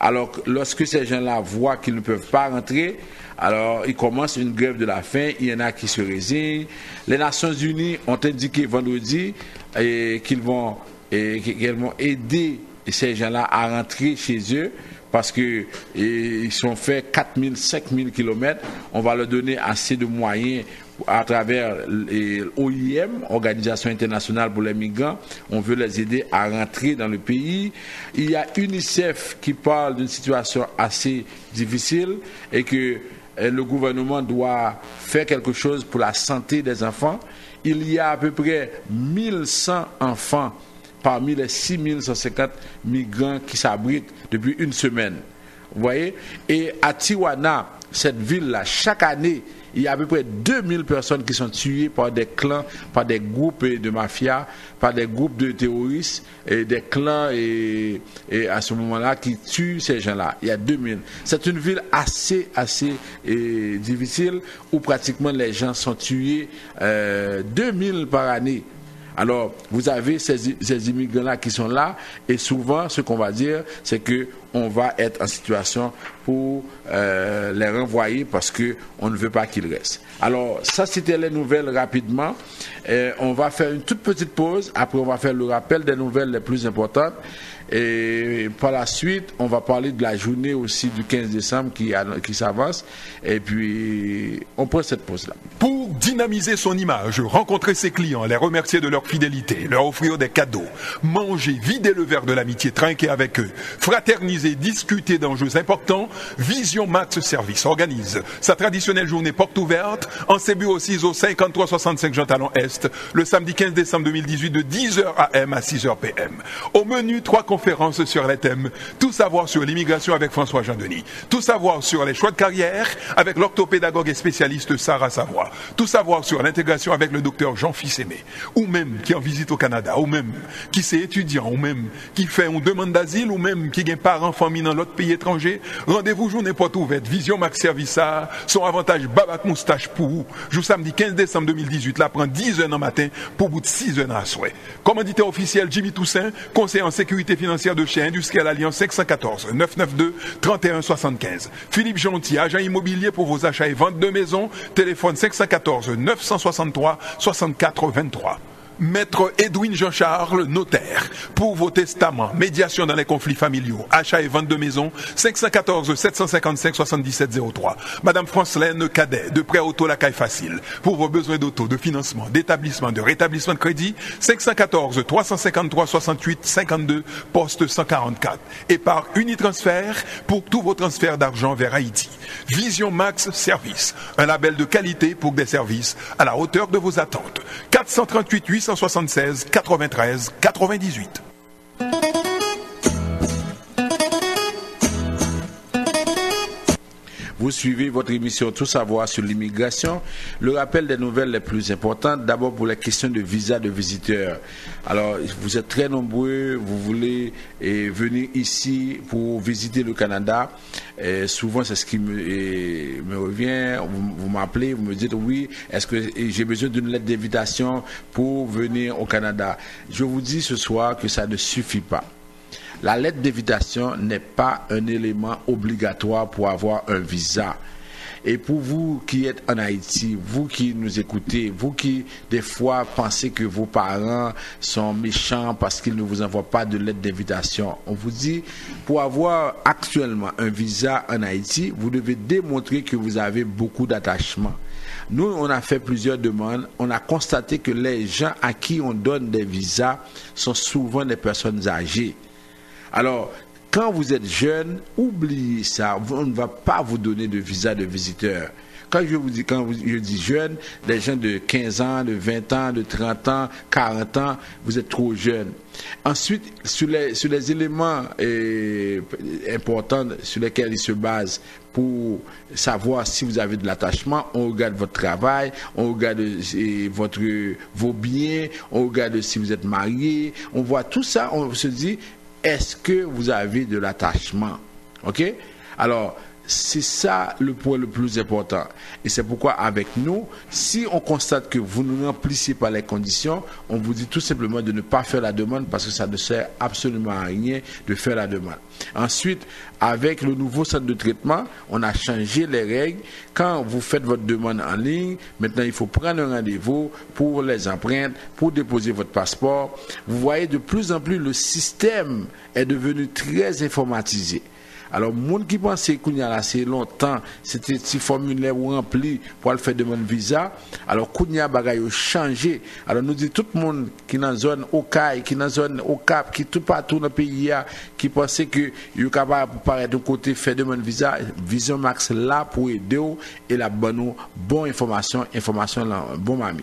B: Alors, lorsque ces gens-là voient qu'ils ne peuvent pas rentrer, alors ils commencent une grève de la faim. Il y en a qui se résignent. Les Nations Unies ont indiqué vendredi qu'ils vont aider ces gens-là à rentrer chez eux parce que ils sont fait 4 000, 5 000 kilomètres. On va leur donner assez de moyens à travers l'OIM, Organisation internationale pour les migrants. On veut les aider à rentrer dans le pays. Il y a UNICEF qui parle d'une situation assez difficile et que le gouvernement doit faire quelque chose pour la santé des enfants. Il y a à peu près 1100 enfants parmi les 6150 migrants qui s'abritent depuis une semaine. Vous voyez? Et à Tijuana, cette ville-là, chaque année, il y a à peu près 2000 personnes qui sont tuées par des clans, par des groupes de mafia, par des groupes de terroristes, et des clans et à ce moment-là qui tuent ces gens-là. Il y a 2000. C'est une ville assez difficile où pratiquement les gens sont tués 2000 par année. Alors, vous avez ces immigrants-là qui sont là et souvent, ce qu'on va dire, c'est que on va être en situation pour les renvoyer parce qu'on ne veut pas qu'ils restent. Alors, ça, c'était les nouvelles rapidement. On va faire une toute petite pause. Après, on va faire le rappel des nouvelles les plus importantes. Et par la suite, on va parler de la journée aussi du 15 décembre qui s'avance. Et puis, on prend cette pause-là.
D: Pour dynamiser son image, rencontrer ses clients, les remercier de leur fidélité, leur offrir des cadeaux, manger, vider le verre de l'amitié, trinquer avec eux, fraterniser, discuter d'enjeux importants, Vision Max Service organise sa traditionnelle journée porte ouverte en ses bureaux 6 au 5365 Jean Talon Est, le samedi 15 décembre 2018 de 10h AM à 6h PM. Au menu, 3 conférences sur les thèmes tout savoir sur l'immigration avec François Jean-Denis, tout savoir sur les choix de carrière avec l'orthopédagogue et spécialiste Sarah Savoie, tout savoir sur l'intégration avec le docteur Jean Fils-Aimé, ou même qui en visite au Canada, ou même qui c'est étudiant, ou même qui fait une demande d'asile, ou même qui a parents famille dans l'autre pays étranger. Rendez-vous journée porte ouverte, Vision Max Service, son avantage Babac Moustache pour vous. Jour samedi 15 décembre 2018, là prend 10h dans matin pour bout de 6h à souhait. Commanditaire officiel Jimmy Toussaint, conseiller en sécurité financière de chez Industriel Alliance 514 992 31 75. Philippe Gentil, agent immobilier pour vos achats et ventes de maisons, téléphone 514 963 64 23. Maître Edwin Jean-Charles, notaire, pour vos testaments, médiation dans les conflits familiaux, achats et vente de maisons, 514 755 77 03. Madame Francelaine Cadet, de prêt auto la caille facile, pour vos besoins d'auto, de financement, d'établissement, de rétablissement de crédit, 514 353 68 52, poste 144. Et par Unitransfert, pour tous vos transferts d'argent vers Haïti. Vision Max Service, un label de qualité pour des services à la hauteur de vos attentes. 438 876 93 98.
B: Vous suivez votre émission Tout savoir sur l'immigration. Le rappel des nouvelles les plus importantes, d'abord pour les questions de visa de visiteurs. Alors, vous êtes très nombreux, vous voulez venir ici pour visiter le Canada. Souvent, c'est ce qui me revient. Vous m'appelez, vous me dites oui, est-ce que j'ai besoin d'une lettre d'invitation pour venir au Canada? Je vous dis ce soir que ça ne suffit pas. La lettre d'invitation n'est pas un élément obligatoire pour avoir un visa. Et pour vous qui êtes en Haïti, vous qui nous écoutez, vous qui des fois pensez que vos parents sont méchants parce qu'ils ne vous envoient pas de lettre d'invitation, on vous dit, pour avoir actuellement un visa en Haïti, vous devez démontrer que vous avez beaucoup d'attachement. Nous, on a fait plusieurs demandes. On a constaté que les gens à qui on donne des visas sont souvent des personnes âgées. Alors, quand vous êtes jeune, oubliez ça. On ne va pas vous donner de visa de visiteur. Quand je dis jeunes, les gens de 15 ans, de 20 ans, de 30 ans, 40 ans, vous êtes trop jeunes. Ensuite, sur les éléments importants sur lesquels ils se basent pour savoir si vous avez de l'attachement, on regarde votre travail, on regarde vos biens, on regarde si vous êtes marié, on voit tout ça, on se dit, est-ce que vous avez de l'attachement? Ok? Alors, c'est ça le point le plus important. Et c'est pourquoi avec nous, si on constate que vous ne remplissez pas les conditions, on vous dit tout simplement de ne pas faire la demande parce que ça ne sert absolument à rien de faire la demande. Ensuite, avec le nouveau centre de traitement, on a changé les règles. Quand vous faites votre demande en ligne, maintenant il faut prendre un rendez-vous pour les empreintes, pour déposer votre passeport. Vous voyez de plus en plus le système est devenu très informatisé. Alors, monde qui pensait qu'il y a assez longtemps, c'était ce formulaire rempli pour aller faire demande visa. Alors, qu'il y a bagay changé. Alors, nous dit tout le monde qui est dans la zone Okaï, qui est dans la zone Okap, qui est tout partout dans le pays, qui pensait que il est capable de paraître de côté faire demande visa, Vision Max là pour aider et la bonne information là, bon mamie.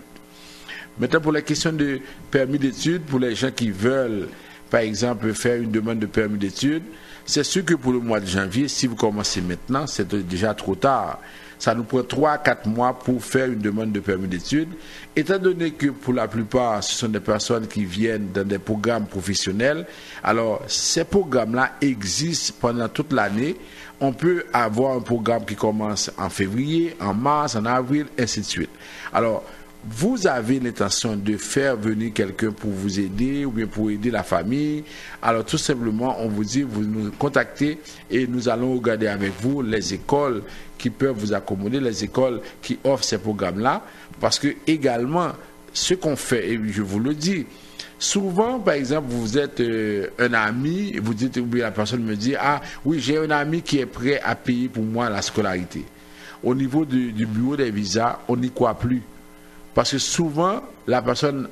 B: Maintenant, pour la question de permis d'études, pour les gens qui veulent, par exemple, faire une demande de permis d'études, c'est sûr que pour le mois de janvier, si vous commencez maintenant, c'est déjà trop tard. Ça nous prend 3-4 mois pour faire une demande de permis d'études. Étant donné que pour la plupart, ce sont des personnes qui viennent dans des programmes professionnels, alors ces programmes-là existent pendant toute l'année. On peut avoir un programme qui commence en février, en mars, en avril, ainsi de suite. Alors, vous avez l'intention de faire venir quelqu'un pour vous aider ou bien pour aider la famille, alors tout simplement on vous dit, vous nous contactez et nous allons regarder avec vous les écoles qui peuvent vous accommoder, les écoles qui offrent ces programmes-là, parce que également ce qu'on fait, et je vous le dis, souvent par exemple vous êtes un ami, vous dites, ou bien la personne me dit, ah oui j'ai un ami qui est prêt à payer pour moi la scolarité. Au niveau du bureau des visas, on n'y croit plus. Parce que souvent, la personne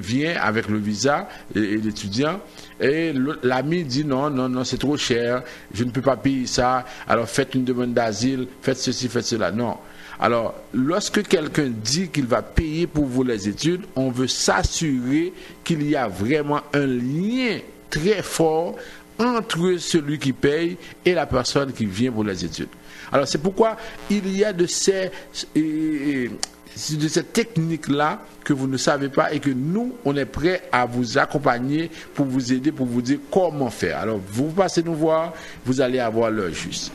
B: vient avec le visa et l'étudiant et l'ami dit non, c'est trop cher, je ne peux pas payer ça, alors faites une demande d'asile, faites ceci, faites cela. Non. Alors, lorsque quelqu'un dit qu'il va payer pour vous les études, on veut s'assurer qu'il y a vraiment un lien très fort entre celui qui paye et la personne qui vient pour les études. Alors, c'est pourquoi il y a de cette technique-là que vous ne savez pas et que nous, on est prêt à vous accompagner pour vous aider, pour vous dire comment faire. Alors, vous passez nous voir, vous allez avoir l'heure juste.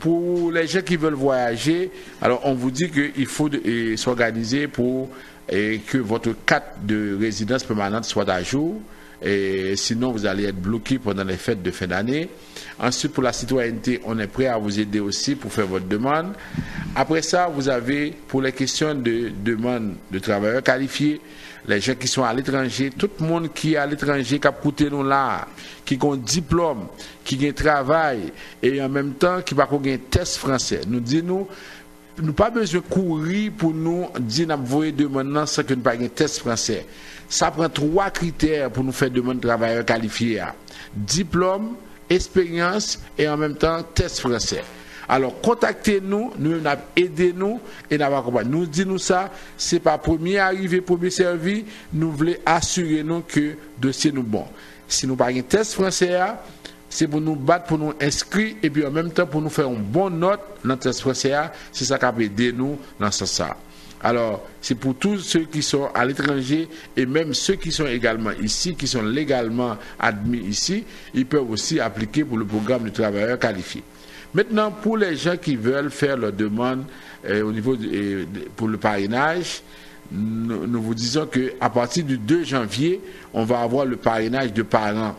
B: Pour les gens qui veulent voyager, alors on vous dit qu'il faut s'organiser pour que votre carte de résidence permanente soit à jour. Et sinon vous allez être bloqué pendant les fêtes de fin d'année. Ensuite, pour la citoyenneté, on est prêt à vous aider aussi pour faire votre demande. Après ça, vous avez pour les questions de demande de travailleurs qualifiés, les gens qui sont à l'étranger, tout le monde qui est à l'étranger, qui a coûté nous là, qui a un diplôme, qui a un travail et en même temps qui va avoir un test français. Nous disons, nous pas besoin de courir pour nous dire nous voyons demander sans que nous pas un test français. Ça prend 3 critères pour nous faire demande de travailleurs qualifiés. Diplôme, expérience et en même temps test français. Alors contactez-nous, nous aidez-nous et nous accompagnons. Nous disons ça, c'est pas premier arrivé, premier servi, nous voulons assurer nous que le dossier nous bon. Si nous pas un test français, c'est pour nous battre, pour nous inscrire et puis en même temps pour nous faire une bonne note dans le test français, c'est ça qui peut aider nous dans ce sens. Alors, c'est pour tous ceux qui sont à l'étranger et même ceux qui sont également ici, qui sont légalement admis ici, ils peuvent aussi appliquer pour le programme de travailleurs qualifiés. Maintenant, pour les gens qui veulent faire leur demande au niveau pour le parrainage, nous vous disons qu'à partir du 2 janvier, on va avoir le parrainage de parents.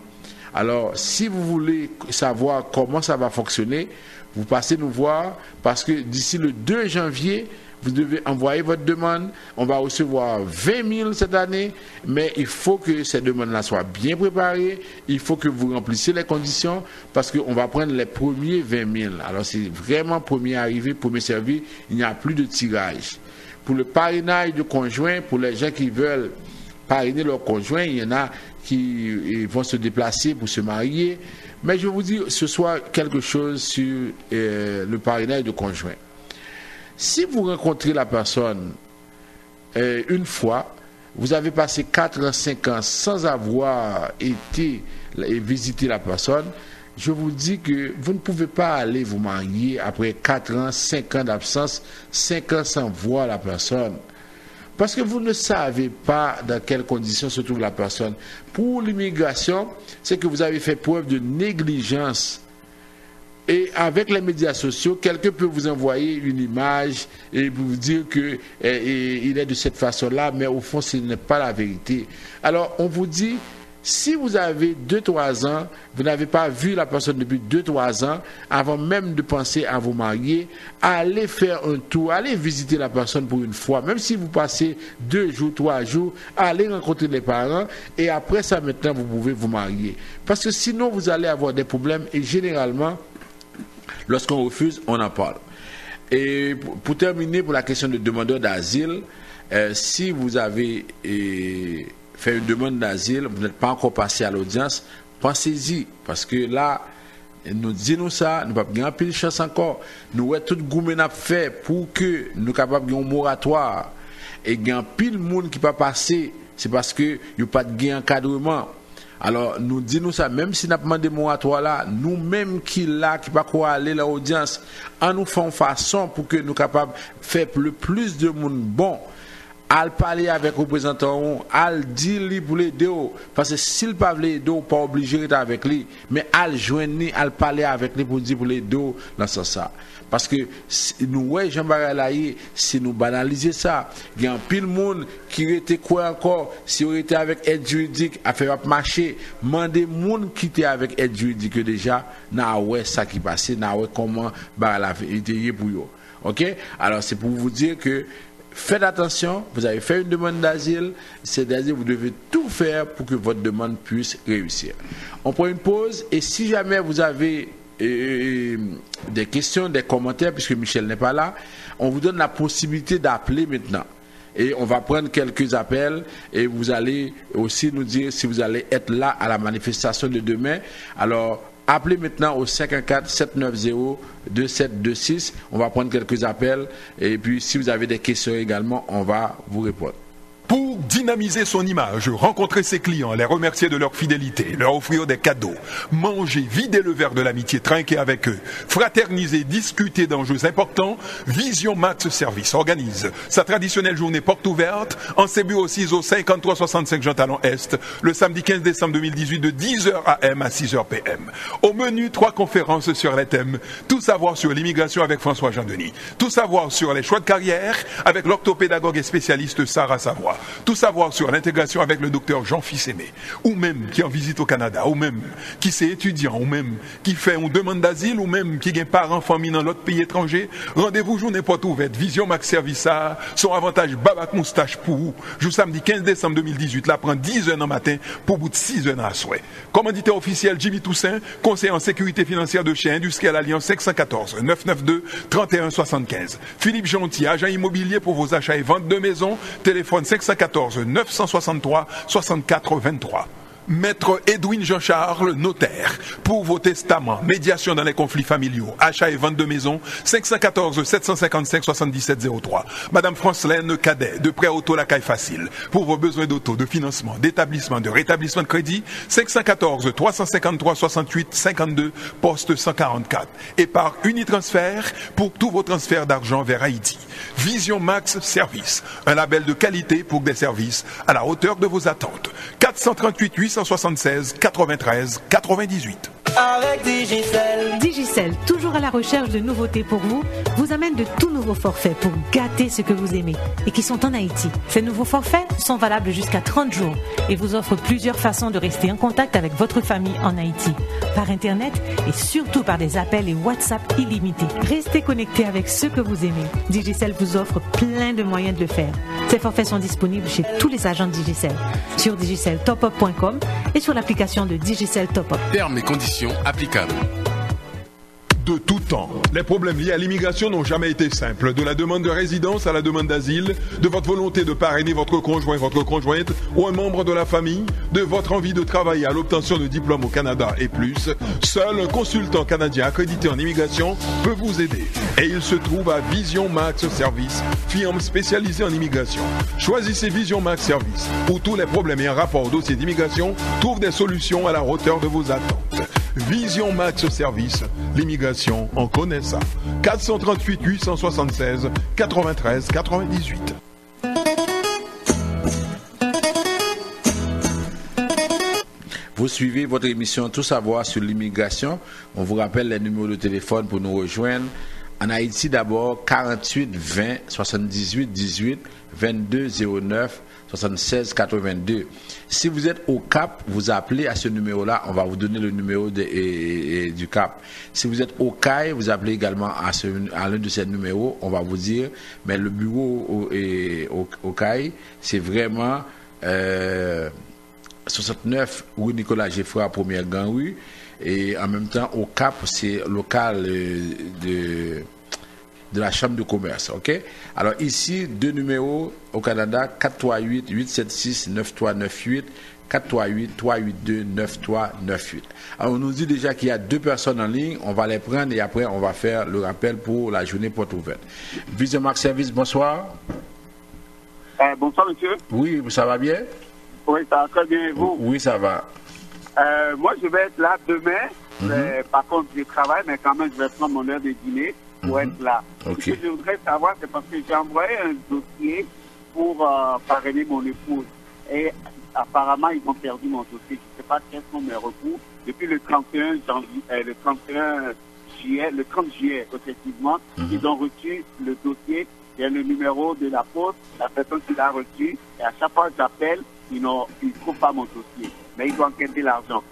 B: Alors, si vous voulez savoir comment ça va fonctionner, vous passez nous voir parce que d'ici le 2 janvier, vous devez envoyer votre demande. On va recevoir 20 000 cette année, mais il faut que ces demandes-là soient bien préparées. Il faut que vous remplissiez les conditions parce qu'on va prendre les premiers 20 000. Alors, c'est vraiment premier arrivé, premier servi. Il n'y a plus de tirage. Pour le parrainage de conjoints, pour les gens qui veulent parrainer leur conjoint, il y en a qui vont se déplacer pour se marier. Mais je vous dis, ce soit quelque chose sur le parrainage de conjoints. Si vous rencontrez la personne une fois, vous avez passé 4 ans, 5 ans sans avoir été et visiter la personne, je vous dis que vous ne pouvez pas aller vous marier après 4 ans, 5 ans d'absence, 5 ans sans voir la personne. Parce que vous ne savez pas dans quelles conditions se trouve la personne. Pour l'immigration, c'est que vous avez fait preuve de négligence. Et avec les médias sociaux, quelqu'un peut vous envoyer une image et vous dire qu'il est de cette façon-là, mais au fond, ce n'est pas la vérité. Alors, on vous dit, si vous avez 2-3 ans, vous n'avez pas vu la personne depuis 2-3 ans, avant même de penser à vous marier, allez faire un tour, allez visiter la personne pour une fois. Même si vous passez 2 jours, 3 jours, allez rencontrer les parents et après ça, maintenant, vous pouvez vous marier. Parce que sinon, vous allez avoir des problèmes et généralement, lorsqu'on refuse, on en parle. Et pour terminer, pour la question de demandeur d'asile, si vous avez fait une demande d'asile, vous n'êtes pas encore passé à l'audience, pensez-y, parce que là, nous disons ça, nous n'avons pas de chance encore. Nous avons tout le monde fait pour que nous soyons capables de faire un moratoire. Et il y a pile de monde qui ne peut pas passer, c'est parce qu'il n'y a pas de encadrement. Alors, nous disons ça, même si nous avons demandé moratoire là, nous-mêmes qui là, qui ne pas quoi aller à l'audience, en nous faisant façon pour que nous soyons capables de faire le plus de monde bon. Al parler avec le représentant, al dire lui pour l'aider, parce que s'il ne peut pas l'aider, pas obligé d'être avec lui, mais al joindre, al parler avec lui pour dire pour l'aider dans ce sens. Parce que nous, ouais, Jean-Barret Laïe, si nous banalisons ça, il y a un pile de monde qui était quoi encore, si on était avec aide juridique, à faire marcher, demander monde qui était avec aide juridique déjà, n'a ouais ça qui passait, n'a ouais comment la vérité pour eux. OK? Alors c'est pour vous dire que faites attention, vous avez fait une demande d'asile, c'est-à-dire vous devez tout faire pour que votre demande puisse réussir. On prend une pause et si jamais vous avez des questions, des commentaires, puisque Michel n'est pas là, on vous donne la possibilité d'appeler maintenant. Et on va prendre quelques appels et vous allez aussi nous dire si vous allez être là à la manifestation de demain. Alors, appelez maintenant au 514-790-2726. On va prendre quelques appels et puis si vous avez des questions également, on va vous répondre.
D: Pour dynamiser son image, rencontrer ses clients, les remercier de leur fidélité, leur offrir des cadeaux, manger, vider le verre de l'amitié, trinquer avec eux, fraterniser, discuter d'enjeux importants, Vision Max Service organise sa traditionnelle journée porte ouverte en ses bureaux 6 au 5365 Jean Talon Est, le samedi 15 décembre 2018 de 10h AM à 6h PM. Au menu, 3 conférences sur les thèmes tout savoir sur l'immigration avec François Jean-Denis, tout savoir sur les choix de carrière avec l'orthopédagogue et spécialiste Sarah Savoie, tout savoir sur l'intégration avec le docteur Jean Fils-Aimé, ou même qui en visite au Canada, ou même qui c'est étudiant, ou même qui fait une demande d'asile, ou même qui a parents famille dans l'autre pays étranger. Rendez-vous journée porte ouverte, Vision Max Service, son avantage Babac Moustache pour vous. Jour samedi 15 décembre 2018, là prend 10h dans matin pour bout de 6h à souhait. Commanditaire officiel Jimmy Toussaint, conseiller en sécurité financière de chez Industriel Alliance 514 992 31 75. Philippe Gentil, agent immobilier pour vos achats et ventes de maisons, téléphone 514 963 64 23. Maître Edwin Jean-Charles, notaire, pour vos testaments, médiation dans les conflits familiaux, achat et vente de maisons, 514 755 77 03. Madame Francelaine Cadet, de prêt auto la caille facile, pour vos besoins d'auto, de financement, d'établissement, de rétablissement de crédit, 514 353 68 52, poste 144. Et par Unitransfert, pour tous vos transferts d'argent vers Haïti. Vision Max Service, un label de qualité pour des services à la hauteur de vos attentes. 438 876 93 98.
G: Avec Digicel.
H: Digicel, toujours à la recherche de nouveautés pour vous, vous amène de tout nouveaux forfaits pour gâter ce que vous aimez et qui sont en Haïti. Ces nouveaux forfaits sont valables jusqu'à 30 jours et vous offrent plusieurs façons de rester en contact avec votre famille en Haïti, par Internet et surtout par des appels et WhatsApp illimités. Restez connectés avec ce que vous aimez. Digicel vous offre plein de moyens de le faire. Ces forfaits sont disponibles chez tous les agents de Digicel, sur digiceltopup.com et sur l'application de Digicel Top Up.
I: Termes et conditions applicables.
D: de tout temps. Les problèmes liés à l'immigration n'ont jamais été simples. De la demande de résidence à la demande d'asile, de votre volonté de parrainer votre conjoint, votre conjointe ou un membre de la famille, de votre envie de travailler à l'obtention de diplômes au Canada et plus, seul un consultant canadien accrédité en immigration peut vous aider. Et il se trouve à Vision Max Service, firme spécialisée en immigration. Choisissez Vision Max Service, où tous les problèmes et un rapport au dossier d'immigration trouvent des solutions à la hauteur de vos attentes. Vision Max Service, l'immigration, on connaît ça. 438 876 93 98.
B: Vous suivez votre émission Tout savoir sur l'immigration. On vous rappelle les numéros de téléphone pour nous rejoindre. En Haïti, d'abord, 48 20 78 18 22 09 76 82. Si vous êtes au Cap, vous appelez à ce numéro-là. On va vous donner le numéro du Cap. Si vous êtes au CAI, vous appelez également à l'un de ces numéros. On va vous dire. Mais le bureau au CAI, c'est vraiment 69 rue Nicolas Geffroy, première Grand Rue. Et en même temps, au Cap, c'est local de la Chambre de commerce, ok? Alors ici, deux numéros au Canada, 438-876-9398, 438-382-9398. Alors on nous dit déjà qu'il y a deux personnes en ligne, on va les prendre et après on va faire le rappel pour la journée porte ouverte. Vision Max Service, bonsoir.
C: Bonsoir monsieur.
B: Oui, ça va bien?
C: Oui, ça va très bien et vous?
B: Oui, ça va.
C: Moi je vais être là demain, par contre je travaille, mais quand même je vais prendre mon heure de dîner pour être là.
B: Okay.
C: Ce que je voudrais savoir, c'est parce que j'ai envoyé un dossier pour parrainer mon épouse. Et apparemment, ils ont perdu mon dossier. Je ne sais pas quels sont mes recours. Depuis le 31 juillet, effectivement, ils ont reçu le dossier. Il y a le numéro de la poste, la personne qui l'a reçu. Et à chaque fois que j'appelle, ils ne trouvent pas mon dossier. Mais ils doivent enquêter l'argent.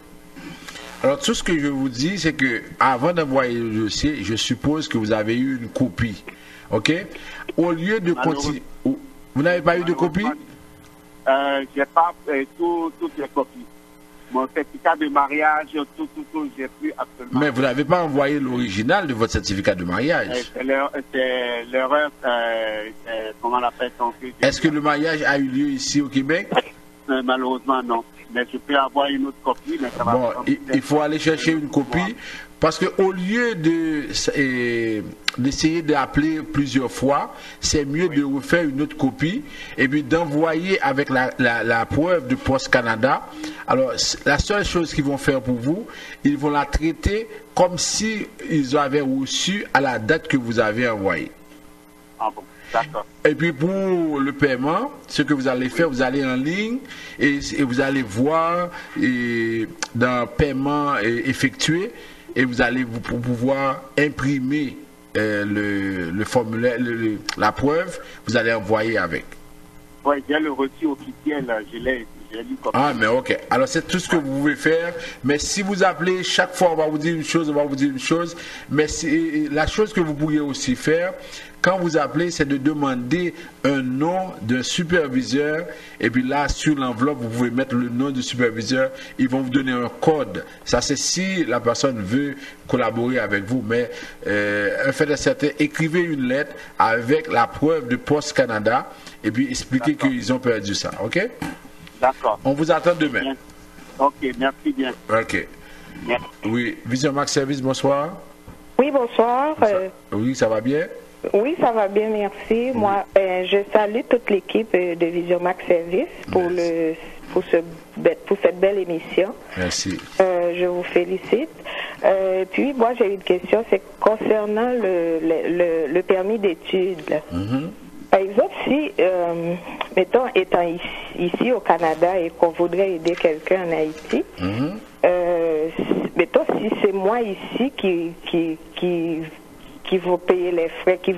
B: Alors, tout ce que je vous dis, c'est que avant d'envoyer le dossier, je suppose que vous avez eu une copie. OK? Au lieu de continuer. Vous n'avez pas eu de copie?
C: J'ai pas toutes les copies. Mon certificat de mariage, tout, j'ai plus absolument.
B: Mais vous n'avez pas envoyé l'original de votre certificat de mariage?
C: C'est l'erreur, comment on l'appelle?
B: Est-ce que le mariage a eu lieu ici au Québec?
C: Malheureusement, non. Mais je peux avoir une autre copie, mais ça va.
B: Bon, il faut aller chercher une copie parce que au lieu d'essayer d'appeler plusieurs fois, c'est mieux de refaire une autre copie et puis d'envoyer avec la preuve de Poste Canada. Alors, la seule chose qu'ils vont faire pour vous, ils vont la traiter comme si ils avaient reçu à la date que vous avez envoyée.
C: Ah bon. D'accord.
B: Et puis pour le paiement, ce que vous allez faire, vous allez en ligne et vous allez voir dans paiement effectué et vous allez pouvoir imprimer le formulaire, la preuve, vous allez envoyer avec.
C: Oui, j'ai le reçu officiel, je l'ai lu comme ça.
B: Ah, mais ok. Alors c'est tout ce que vous pouvez faire. Mais si vous appelez, chaque fois on va vous dire une chose, Mais la chose que vous pourriez aussi faire, quand vous appelez, c'est de demander un nom d'un superviseur. Et puis là, sur l'enveloppe, vous pouvez mettre le nom du superviseur. Ils vont vous donner un code. Ça, c'est si la personne veut collaborer avec vous. Mais un fait de certain, écrivez une lettre avec la preuve de Poste Canada. Et puis expliquez qu'ils ont perdu ça. OK?
C: D'accord.
B: On vous attend demain.
C: Bien. OK, merci bien.
B: OK.
C: Merci.
B: Oui, Vision Max Service, bonsoir.
J: Oui, bonsoir.
B: Oui, ça va bien?
J: Oui, ça va bien, merci. Moi, je salue toute l'équipe de Vision Max Service pour cette belle émission.
B: Merci.
J: Je vous félicite. Puis, moi, j'ai une question, c'est concernant le permis d'études. Par exemple, si, mettons, étant ici au Canada et qu'on voudrait aider quelqu'un en Haïti, mettons, si c'est moi ici qui va payer les frais, qui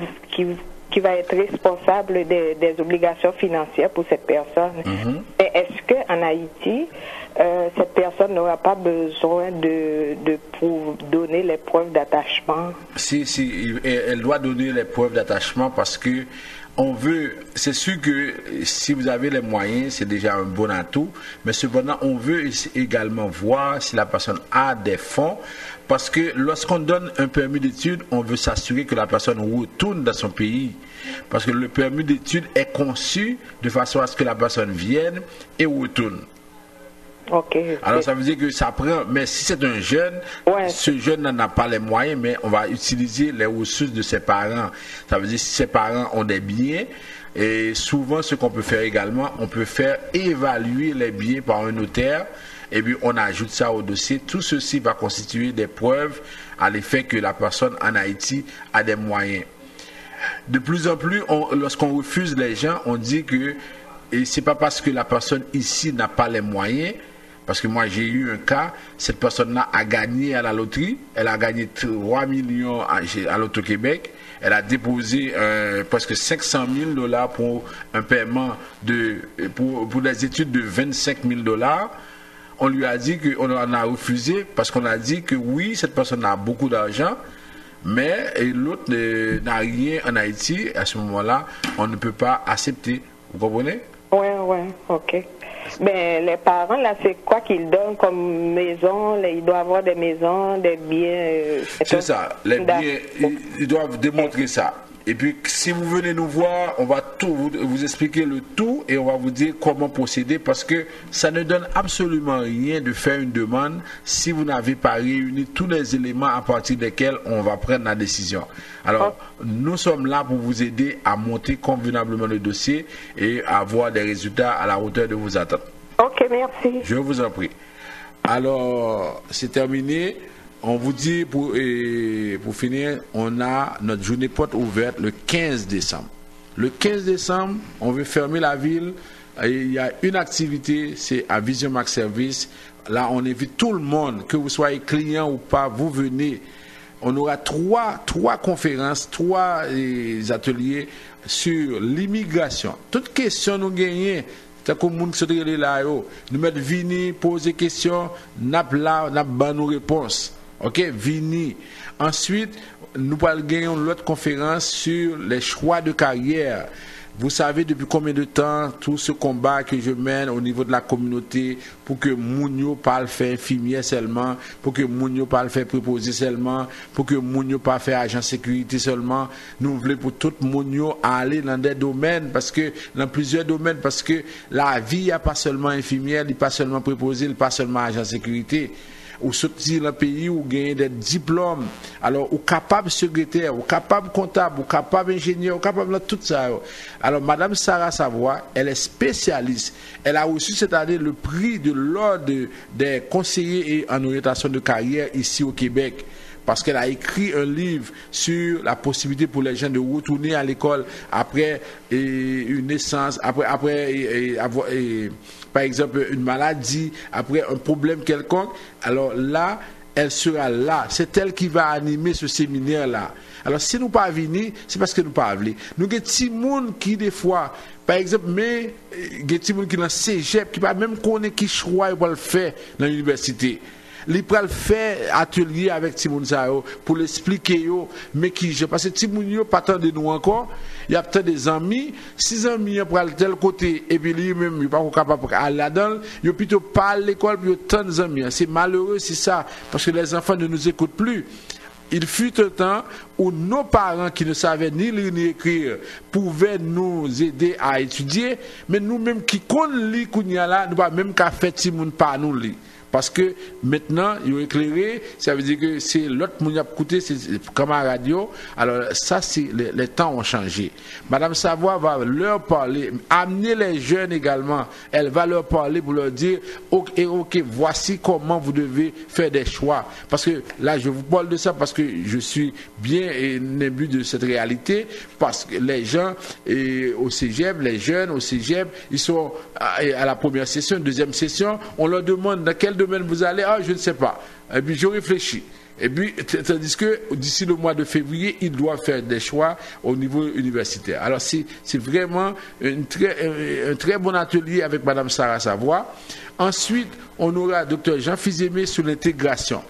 J: va être responsable des obligations financières pour cette personne. Et est-ce qu'en Haïti, cette personne n'aura pas besoin de donner les preuves d'attachement?
B: Si, elle doit donner les preuves d'attachement parce que on veut, c'est sûr que si vous avez les moyens, c'est déjà un bon atout, mais cependant, on veut également voir si la personne a des fonds, parce que lorsqu'on donne un permis d'études, on veut s'assurer que la personne retourne dans son pays, parce que le permis d'études est conçu de façon à ce que la personne vienne et retourne.
J: Okay.
B: Alors ça veut dire que ça prend, mais si c'est un jeune, ce jeune n'en a pas les moyens, mais on va utiliser les ressources de ses parents. Ça veut dire si ses parents ont des biens, et souvent ce qu'on peut faire également, on peut faire évaluer les biens par un notaire, et puis on ajoute ça au dossier. Tout ceci va constituer des preuves à l'effet que la personne en Haïti a des moyens. De plus en plus, lorsqu'on refuse les gens, on dit que et c'est pas parce que la personne ici n'a pas les moyens. Parce que moi j'ai eu un cas, cette personne-là a gagné à la loterie, elle a gagné 3 millions à l'Auto-Québec, elle a déposé presque $500,000 pour un paiement pour des études de $25,000. On lui a dit qu'on en a refusé parce qu'on a dit que oui, cette personne a beaucoup d'argent, mais l'autre n'a rien en Haïti. À ce moment-là, on ne peut pas accepter. Vous comprenez?
J: Ouais, ok. Ben, les parents, là, c'est quoi qu'ils donnent comme maison? Ils doivent avoir des maisons, des biens.
B: C'est ça, les biens, ils doivent démontrer ça. Et puis, si vous venez nous voir, on va tout vous expliquer le tout et on va vous dire comment procéder parce que ça ne donne absolument rien de faire une demande si vous n'avez pas réuni tous les éléments à partir desquels on va prendre la décision. Alors, nous sommes là pour vous aider à monter convenablement le dossier et à avoir des résultats à la hauteur de vos attentes.
J: Ok, merci.
B: Je vous en prie. Alors, c'est terminé. On vous dit, pour finir, on a notre journée porte ouverte le 15 décembre. Le 15 décembre, on veut fermer la ville. Et il y a une activité, c'est à Vision Max Service. Là, on invite tout le monde, que vous soyez client ou pas, vous venez. On aura trois conférences, 3 ateliers sur l'immigration. Toute question nous gagnons. C'est comme monde qui se là, nous mettre vini, poser questions, n'a pas nos réponses. Ok, vini. Ensuite, nous allons gagner une autre conférence sur les choix de carrière. Vous savez depuis combien de temps tout ce combat que je mène au niveau de la communauté pour que Mounio parle faire infirmière seulement, pour que Mounio parle faire préposé seulement, pour que Mounio parle faire agent sécurité seulement. Nous voulons pour tout Mounio aller dans des domaines dans plusieurs domaines parce que la vie il n'y a pas seulement infirmière, il n'y a pas seulement préposé, il n'y a pas seulement agent sécurité. Ou sortir dans le pays ou gagner des diplômes, alors ou capable secrétaire, ou capable comptable, ou capable ingénieur, ou capable de tout ça. Alors Madame Sarah Savoie, elle est spécialiste. Elle a reçu cette année le prix de l'ordre des conseillers en orientation de carrière ici au Québec. Parce qu'elle a écrit un livre sur la possibilité pour les gens de retourner à l'école après une naissance, après avoir par exemple une maladie, après un problème quelconque. Alors là, elle sera là. C'est elle qui va animer ce séminaire-là. Alors si nous ne pas venir, c'est parce que nous ne pas venir. Nous avons des petits gens qui des fois, par exemple, mais des petits gens qui dans cégep, qui ne pas même connaître qui choix pour le faire dans l'université. Li pral faire atelier avec Timoun Sao pour l'expliquer yo mais qui je parce que Timoun yo pas tant de nous encore il y a peut-être des amis 6 amis pral tel côté et puis lui même il pas capable aller là-dedans yo plutôt pas à l'école puis tant des amis c'est malheureux c'est ça parce que les enfants ne nous écoutent plus. Il fut un temps où nos parents qui ne savaient ni lire ni écrire pouvaient nous aider à étudier mais nous-mêmes qui connaissons lire kounya là nous pas même qu'à faire Timoun pas nous lire. Parce que maintenant, ils ont éclairé, ça veut dire que c'est l'autre qui a écouté, c'est comme à la radio. Alors, ça, c'est les temps ont changé. Madame Savoie va leur parler, amener les jeunes également. Elle va leur parler pour leur dire, ok, voici comment vous devez faire des choix. Parce que là, je vous parle de ça parce que je suis bien imbu de cette réalité. Parce que les gens au cégep, les jeunes au cégep, ils sont à la première session, deuxième session, on leur demande dans quel domaine vous allez, je ne sais pas. Et puis je réfléchis. Et puis, tandis que d'ici le mois de février, ils doivent faire des choix au niveau universitaire. Alors, c'est vraiment un très bon atelier avec Madame Sarah Savoie. Ensuite, on aura Dr Jean Fizemé sur l'intégration.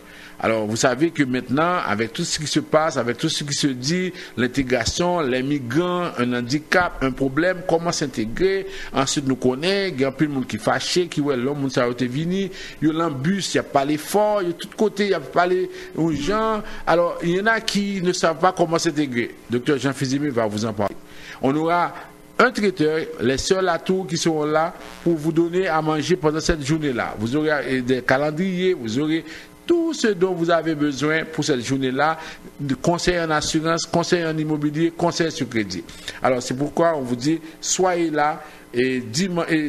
B: Alors, vous savez que maintenant, avec tout ce qui se passe, avec tout ce qui se dit, l'intégration, les migrants, un handicap, un problème, comment s'intégrer, ensuite nous connaît, il y a plus de monde qui fâché, qui ouais, l'homme, ça a été venu, il y a l'embus, il n'y a pas l'effort, il y a tout côté, il n'y a pas les gens. Alors, il y en a qui ne savent pas comment s'intégrer. Docteur Jean Fizimi va vous en parler. On aura un traiteur, les sœurs Latour qui seront là pour vous donner à manger pendant cette journée-là. Vous aurez des calendriers, vous aurez tout ce dont vous avez besoin pour cette journée-là, de conseils en assurance, conseils en immobilier, conseils sur crédit. Alors c'est pourquoi on vous dit, soyez là et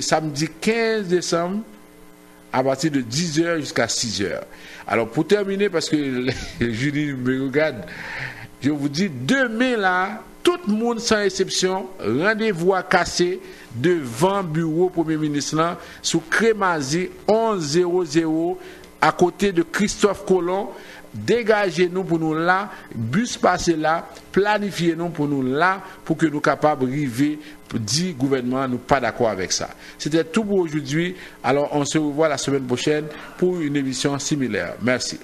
B: samedi 15 décembre à partir de 10h jusqu'à 6h. Alors pour terminer, parce que Julie me regarde, je vous dis, demain là, tout le monde sans exception, rendez-vous à Cassé devant bureau Premier ministre là, sous Crémazie 1100 à côté de Christophe Colomb. Dégagez-nous pour nous là, bus passer là, planifiez-nous pour nous là, pour que nous capables d'arriver, dit gouvernement, nous pas d'accord avec ça. C'était tout pour aujourd'hui. Alors on se revoit la semaine prochaine pour une émission similaire. Merci.